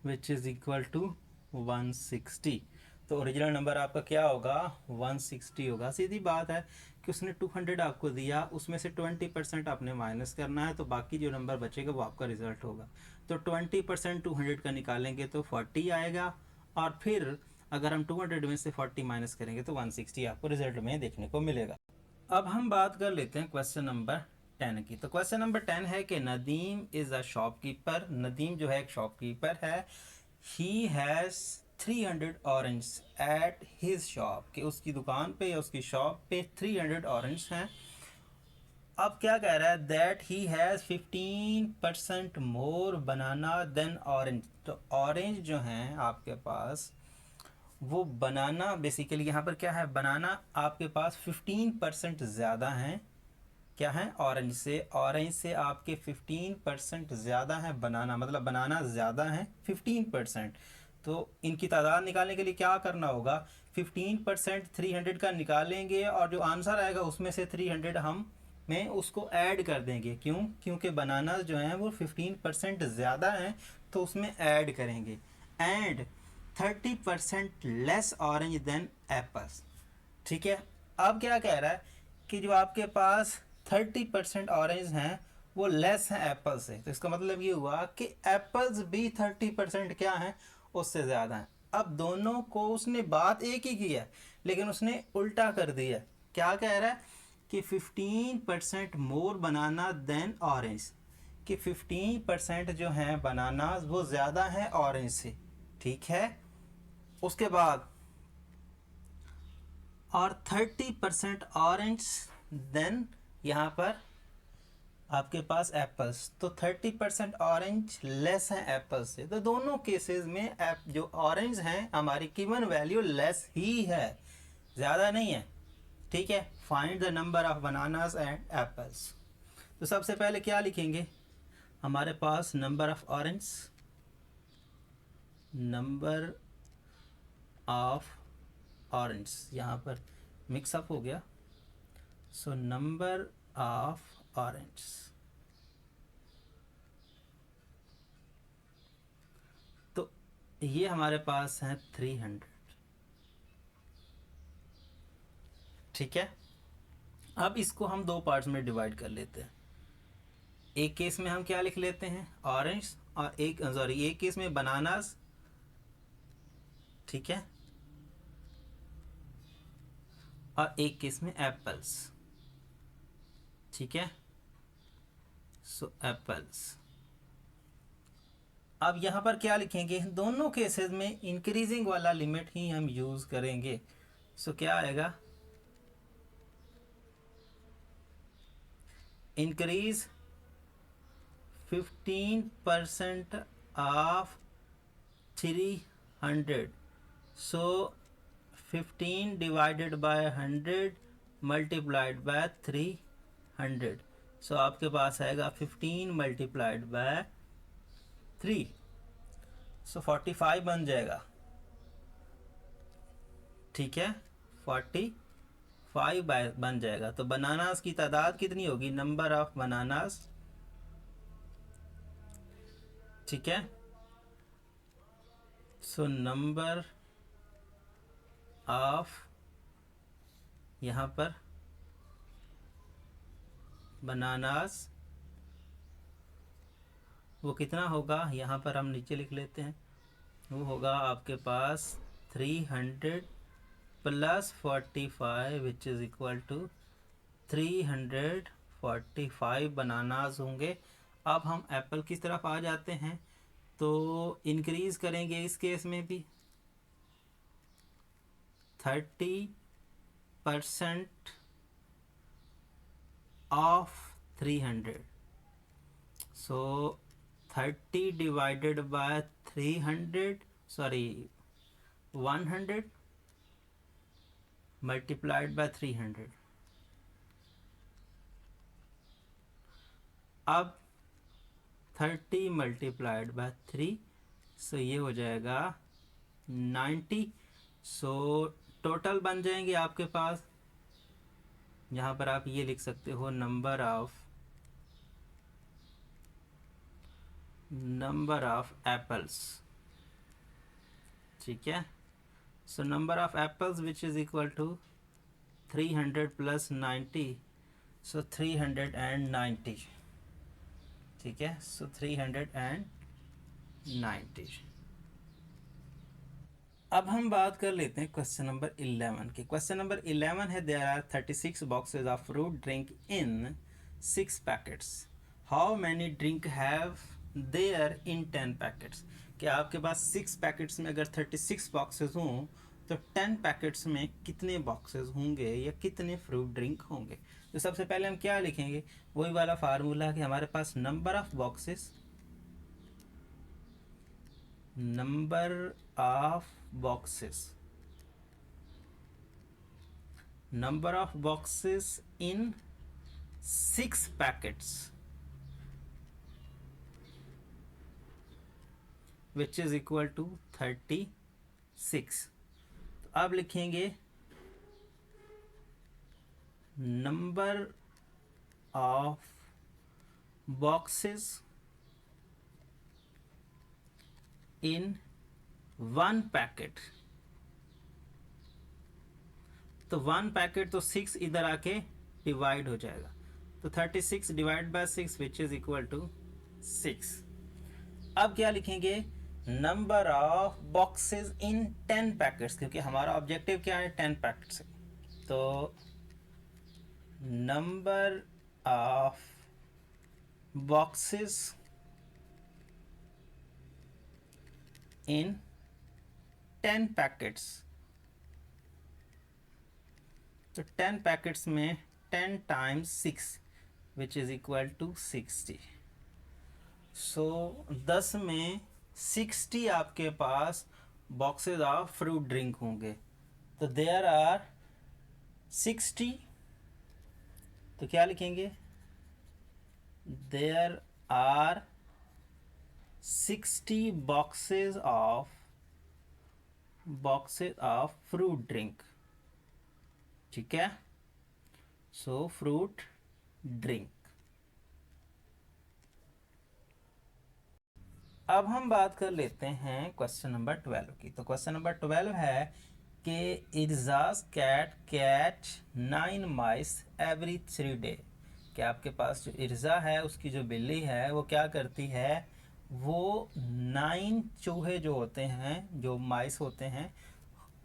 which is equal to 160। तो ओरिजिनल नंबर आपका क्या होगा? 160 होगा। सीधी बात है कि उसने 200 आपको दिया, उसमें से 20% आपने माइनस करना है, तो बाकी जो नंबर बचेगा वो आपका रिजल्ट होगा। तो 20% 200 का निकालेंगे तो 40 आएगा, और फिर अगर हम 200 में से 40 माइनस करेंगे तो 160 आपको रिजल्ट में देखने को मिलेगा। अब हम बात कर लेते हैं क्वेश्चन नंबर 10 की। तो क्वेश्चन नंबर 10 है कि Nadeem is a shopkeeper. Nadeem जो है एक शॉपकीपर है। He has 300 orange at his shop, कि उसकी दुकान पे या उसकी शॉप पे 300 ऑरेंज हैं। अब क्या कह रहा है? That he has 15% more banana than orange. तो ऑरेंज जो हैं आपके पास, वो बनाना बेसिकली यहाँ पर क्या है? बनाना आपके पास 15% ज़्यादा हैं। क्या है? ऑरेंज से। ऑरेंज से आपके 15% ज़्यादा है बनाना, मतलब बनाना ज़्यादा है 15%। तो इनकी तादाद निकालने के लिए क्या करना होगा? 15% 300 का निकालेंगे, और जो आंसर आएगा उसमें से 300 हम में उसको ऐड कर देंगे। क्यों? क्योंकि बनाना जो है वो 15% ज़्यादा हैं, तो उसमें ऐड करेंगे। And 30% less orange than apples. ठीक है। अब क्या कह रहा है कि जो आपके पास 30% ऑरेंज हैं वो लेस हैं एप्पल से। तो इसका मतलब ये हुआ कि एप्पल्स भी 30% क्या हैं? उससे ज़्यादा हैं। अब दोनों को उसने बात एक ही की है, लेकिन उसने उल्टा कर दिया। क्या कह रहा है कि 15% मोर बनाना देन ऑरेंज, कि 15% जो हैं बनाना वो ज़्यादा हैं ऑरेंज से। ठीक है। उसके बाद और 30% ऑरेंज देन यहाँ पर आपके पास एप्पल्स। तो 30% ऑरेंज लेस है एप्पल से। तो दोनों केसेस में जो ऑरेंज हैं हमारी गिवन वैल्यू लेस ही है, ज़्यादा नहीं है। ठीक है। Find the number of bananas and apples. तो सबसे पहले क्या लिखेंगे? हमारे पास number of orange, number of orange यहाँ पर मिक्सअप हो गया। सो नंबर ऑफ ऑरेंज, तो ये हमारे पास है 300। ठीक है। अब इसको हम दो पार्ट्स में डिवाइड कर लेते हैं। एक केस में हम क्या लिख लेते हैं? ऑरेंज, और एक केस में बनानास। ठीक है। और एक केस में एप्पल्स। ठीक है। सो एप्पल्स। अब यहाँ पर क्या लिखेंगे? दोनों केसेस में इंक्रीजिंग वाला लिमिट ही हम यूज़ करेंगे। सो क्या आएगा? increase 15% of 300. So 15 divided by 100 multiplied by 300. So आपके पास आएगा 15 multiplied by 3. So 45 बन जाएगा, ठीक है, 45 बन जाएगा। तो बनानास की तादाद कितनी होगी, नंबर ऑफ बनानास, ठीक है। सो नंबर ऑफ, यहाँ पर बनानास वो कितना होगा, यहाँ पर हम नीचे लिख लेते हैं, वो होगा आपके पास 300 plus 45 which is equal to 345 bananas होंगे। अब हम एप्पल की तरफ आ जाते हैं, तो इंक्रीज़ करेंगे इस केस में भी 30% of 300. So 30 divided by 300, sorry 100 multiplied by 300. अब 30 multiplied by 3, सो ये हो जाएगा 90. सो टोटल बन जाएंगे आपके पास, यहाँ पर आप ये लिख सकते हो नंबर ऑफ एप्पल्स, ठीक है। So number of apples which is equal to 300 plus 90, so 390, ठीक है। सो 390। अब हम बात कर लेते हैं क्वेश्चन नंबर 11 की। क्वेश्चन नंबर 11 है, there are 36 boxes of fruit drink in 6 packets, how many drink have there in 10 packets. कि आपके पास 6 पैकेट्स में अगर 36 बॉक्सेस हों तो 10 पैकेट्स में कितने बॉक्सेस होंगे या कितने फ्रूट ड्रिंक होंगे। तो सबसे पहले हम क्या लिखेंगे, वही वाला फार्मूला कि हमारे पास number of boxes in 6 packets which is equal to 36। तो अब लिखेंगे number of boxes in 1 packet. तो 1 पैकेट तो 6 इधर आके डिवाइड हो जाएगा, तो 36 divide by 6 which is equal to 6। अब क्या लिखेंगे, number of boxes in 10 packets, क्योंकि हमारा ऑब्जेक्टिव क्या है 10 पैकेट्स है। तो number of boxes in 10 packets, तो 10 पैकेट्स में 10 times 6 which is equal to 60। So 10 में 60 आपके पास बॉक्सेस ऑफ फ्रूट ड्रिंक होंगे। तो देयर आर 60, तो क्या लिखेंगे, there are 60 boxes of fruit drink, ठीक है। सो फ्रूट ड्रिंक। अब हम बात कर लेते हैं क्वेश्चन नंबर 12 की। तो क्वेश्चन नंबर 12 है कि इर्जाज कैट कैच 9 माइस एवरी 3 डे। कि आपके पास जो इर्जा है उसकी जो बिल्ली है वो क्या करती है, वो 9 चूहे जो होते हैं, जो माइस होते हैं,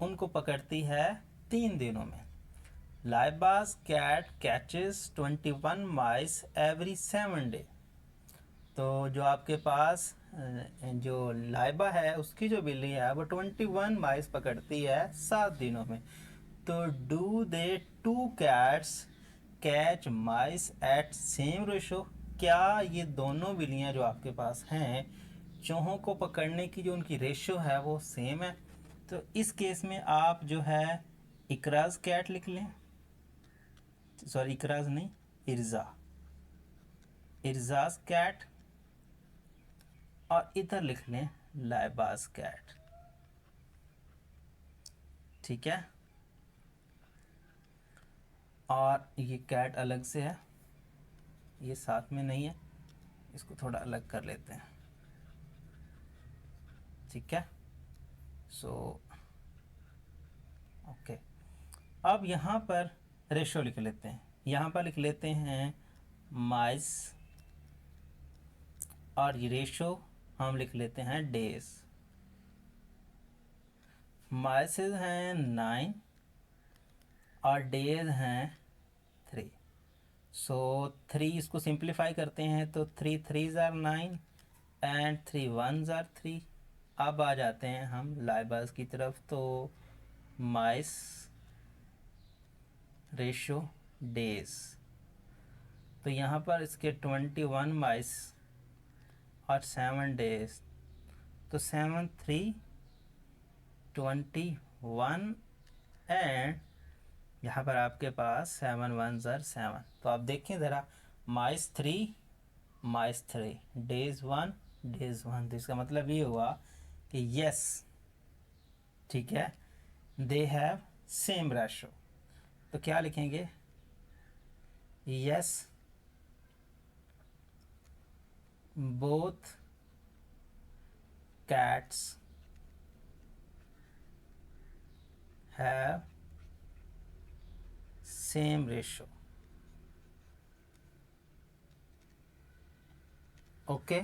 उनको पकड़ती है 3 दिनों में। लाइबाज कैट कैचेस 21 माइस एवरी 7 डे। तो जो आपके पास जो लाइबा है उसकी जो बिल्ली है वो 21 माइस पकड़ती है 7 दिनों में। तो do they 2 cats catch mice at same ratio, क्या ये दोनों बिल्लियाँ जो आपके पास हैं, चूहों को पकड़ने की जो उनकी रेशो है वो सेम है। तो इस केस में आप जो है इकराज कैट लिख लें, सॉरी इकराज नहीं, इरजाज कैट, और इधर लिख लें लाइबाज कैट। ठीक है, और ये कैट अलग से है, ये साथ में नहीं है, इसको थोड़ा अलग कर लेते हैं। ठीक है, सो ओके। अब यहाँ पर रेशो लिख लेते हैं, यहाँ पर लिख लेते हैं माइस, और ये रेशो हम लिख लेते हैं डेज। माइसेस हैं 9 और डेज हैं 3। सो 3 इसको सिंप्लीफाई करते हैं तो 3 3s are 9 and 3 1s are 3। अब आ जाते हैं हम लाइबास की तरफ, तो माइस रेशो डेज, तो यहाँ पर इसके 21 माइस और 7 डेज, तो 7 3 21 एंड यहाँ पर आपके पास 7 1s are 7। तो आप देखें ज़रा, माइस 3 डेज 1 डेज 1, तो इसका मतलब ये हुआ कि यस, ठीक है, दे हैव सेम रेशो। तो क्या लिखेंगे, yes both cats have same ratio. Okay,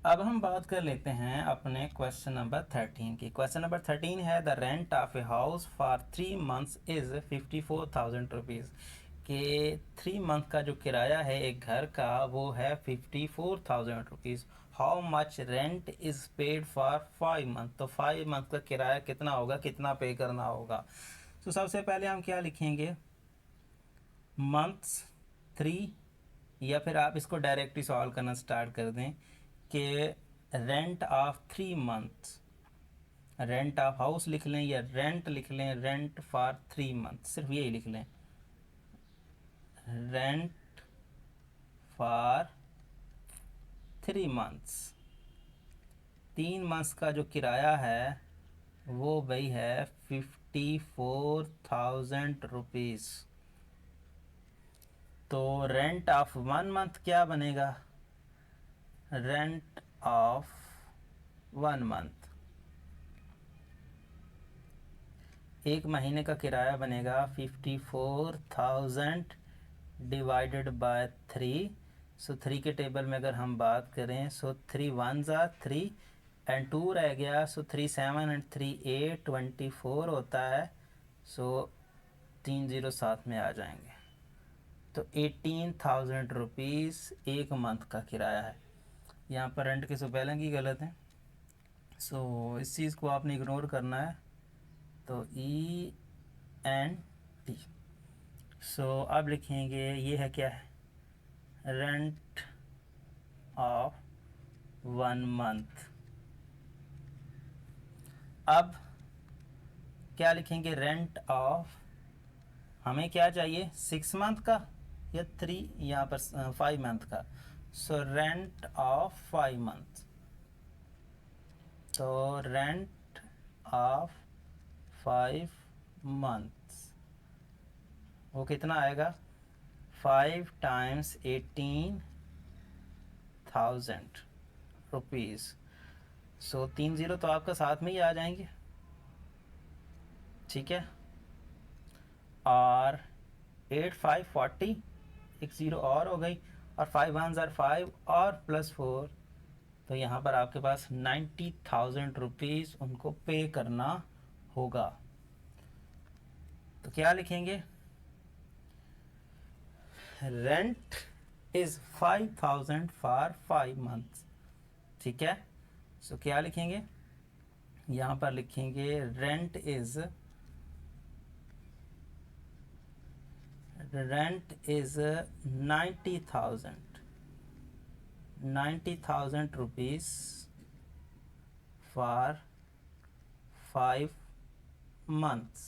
अब हम बात कर लेते हैं अपने क्वेश्चन नंबर 13 की। क्वेश्चन नंबर 13 है the rent of a house for 3 months is 54,000 rupees, के 3 मंथ का जो किराया है एक घर का वो है 54,000 rupees. How much rent is paid for 5 month, तो 5 मंथ का किराया कितना होगा, कितना पे करना होगा। तो सबसे पहले हम क्या लिखेंगे, मंथ्स 3, या फिर आप इसको डायरेक्टली सॉल्व करना स्टार्ट कर दें कि rent of 3 months, rent of house लिख लें या रेंट लिख लें, रेंट फॉर 3 मंथ, सिर्फ यही लिख लें, रेंट फॉर 3 मंथ्स। 3 मंथ्स का जो किराया है वो भाई है 54,000 रुपीज़। तो रेंट ऑफ 1 मंथ क्या बनेगा, रेंट ऑफ 1 मंथ, एक महीने का किराया बनेगा 54,000 डिवाइडेड बाय 3। सो 3 के टेबल में अगर हम बात करें, सो 3 1s are 3 एंड 2 रह गया, सो 3 7 एंड 3 8 24 होता है। सो 3 0 साथ में आ जाएंगे, तो 18,000 रुपीज़ एक मंथ का किराया है। यहाँ पर रेंट के स्पेलिंग ही गलत है, सो इस चीज़ को आपने इग्नोर करना है, तो ENT। सो अब लिखेंगे, ये है क्या है, रेंट ऑफ 1 मंथ। अब क्या लिखेंगे, रेंट ऑफ, हमें क्या चाहिए 6 मंथ का या 3, यहाँ पर 5 मंथ का। सो रेंट ऑफ 5 मंथ, तो रेंट ऑफ 5 मंथ्स वो कितना आएगा, 5 टाइम्स 18,000 रुपीज़। सो 3 0 तो आपका साथ में ही आ जाएंगे, ठीक है, और 8 5 40, एक 0 और हो गई, और 5 1s are 5 और प्लस 4, तो यहाँ पर आपके पास 90,000 रुपीज़ उनको पे करना होगा। तो क्या लिखेंगे, रेंट इज़ 5,000 फॉर 5 मंथ्स, ठीक है। सो क्या लिखेंगे, यहाँ पर लिखेंगे rent is rent is 90,000 rupees for 5 months।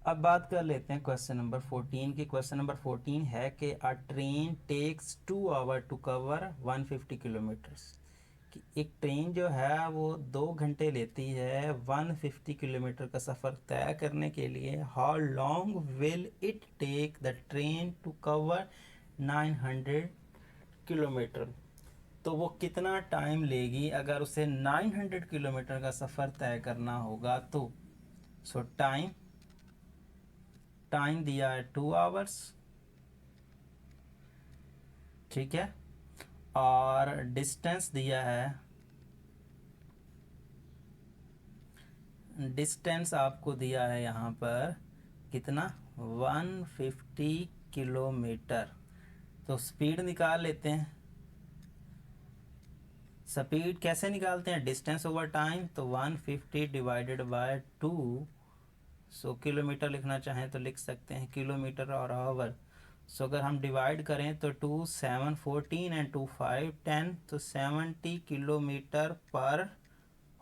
अब बात कर लेते हैं क्वेश्चन नंबर 14 की। क्वेश्चन नंबर 14 है कि a train takes 2 hour to cover 150 kilometres. कि एक ट्रेन जो है वो 2 घंटे लेती है 150 किलोमीटर का सफ़र तय करने के लिए। How long will it take the train to cover 900 kilometre. तो वो कितना टाइम लेगी अगर उसे 900 किलोमीटर का सफ़र तय करना होगा तो। सो टाइम दिया है 2 आवर्स, ठीक है, और डिस्टेंस दिया है, डिस्टेंस आपको दिया है यहाँ पर कितना 150 किलोमीटर। तो स्पीड निकाल लेते हैं। स्पीड कैसे निकालते हैं, डिस्टेंस ओवर टाइम, तो 150 डिवाइडेड बाय 2। सो किलोमीटर लिखना चाहें तो लिख सकते हैं किलोमीटर और आवर। सो अगर हम डिवाइड करें तो 2 7 14 एंड 2 5 10, तो 70 किलोमीटर पर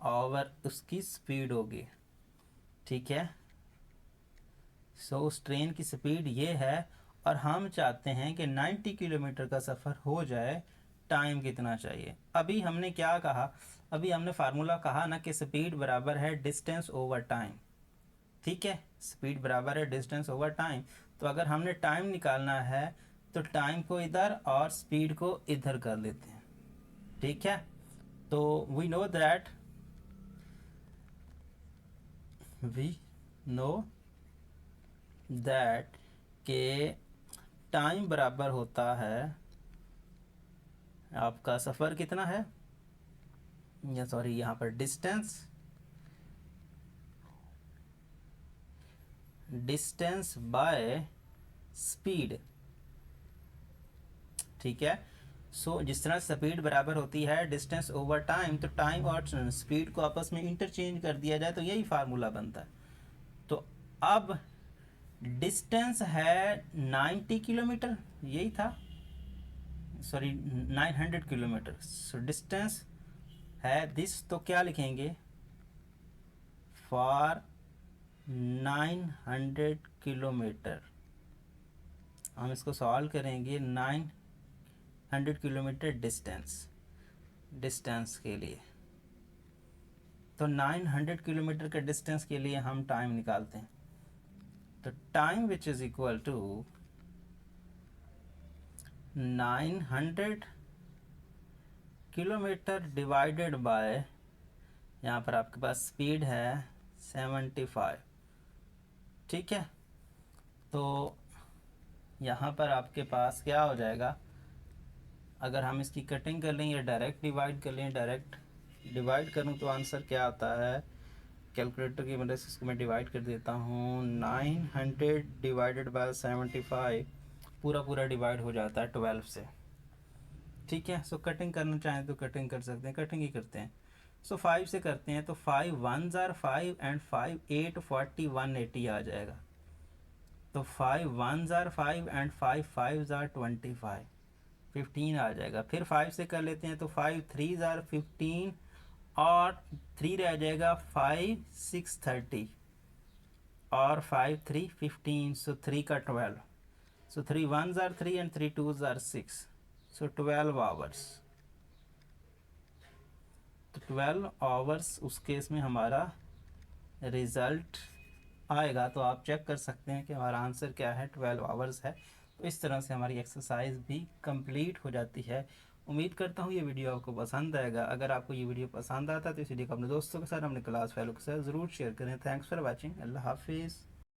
आवर उसकी स्पीड होगी, ठीक है। सो उस ट्रेन की स्पीड ये है और हम चाहते हैं कि 90 किलोमीटर का सफ़र हो जाए, टाइम कितना चाहिए। अभी हमने क्या कहा, अभी हमने फार्मूला कहा ना कि स्पीड बराबर है डिस्टेंस ओवर टाइम, ठीक है। स्पीड बराबर है डिस्टेंस ओवर टाइम। तो अगर हमने टाइम निकालना है तो टाइम को इधर और स्पीड को इधर कर लेते हैं, ठीक है। तो वी नो दैट के टाइम बराबर होता है आपका सफ़र कितना है, या सॉरी यहाँ पर डिस्टेंस बाय स्पीड, ठीक है। सो जिस तरह स्पीड बराबर होती है डिस्टेंस ओवर टाइम, तो टाइम और स्पीड को आपस में इंटरचेंज कर दिया जाए तो यही फार्मूला बनता है। तो अब डिस्टेंस है 90 किलोमीटर, यही था, सॉरी 900 किलोमीटर। सो डिस्टेंस है दिस, तो क्या लिखेंगे फॉर 900 किलोमीटर। हम इसको सॉल्व करेंगे 900 किलोमीटर डिस्टेंस के लिए। तो 900 किलोमीटर के डिस्टेंस के लिए हम टाइम निकालते हैं। तो time which is equal to 900 kilometre divided by, यहाँ पर आपके पास स्पीड है 75, ठीक है। तो यहाँ पर आपके पास क्या हो जाएगा, अगर हम इसकी कटिंग कर लें या डायरेक्ट डिवाइड कर लें, डायरेक्ट डिवाइड करूँ तो आंसर क्या आता है, कैलकुलेटर की मदद से इसको मैं डिवाइड कर देता हूँ। 900 डिवाइडेड बाय 75 पूरा डिवाइड हो जाता है 12 से, ठीक है। सो कटिंग करना चाहें तो कटिंग कर सकते हैं, कटिंग ही करते हैं। सो 5 से करते हैं तो 5 1s are 5 एंड 5 8 40 180 आ जाएगा। तो 5 1s are 5 and 5 5s are 25, 15 आ जाएगा। फिर 5 से कर लेते हैं तो 5 3s are 15 और 3 रह जाएगा, 5 6 30 और 5 3 15, सो 3 का 12। सो 3 1s are 3 and 3 2s are 6, so 12 hours. तो 12 आवर्स उस केस में हमारा रिज़ल्ट आएगा। तो आप चेक कर सकते हैं कि हमारा आंसर क्या है, 12 आवर्स है। तो इस तरह से हमारी एक्सरसाइज भी कंप्लीट हो जाती है। उम्मीद करता हूँ ये वीडियो आपको पसंद आएगा। अगर आपको ये वीडियो पसंद आता है तो इस वीडियो को अपने दोस्तों के साथ, अपने क्लास फेलो के साथ ज़रूर शेयर करें। Thanks for watching. अल्लाह हाफिज़।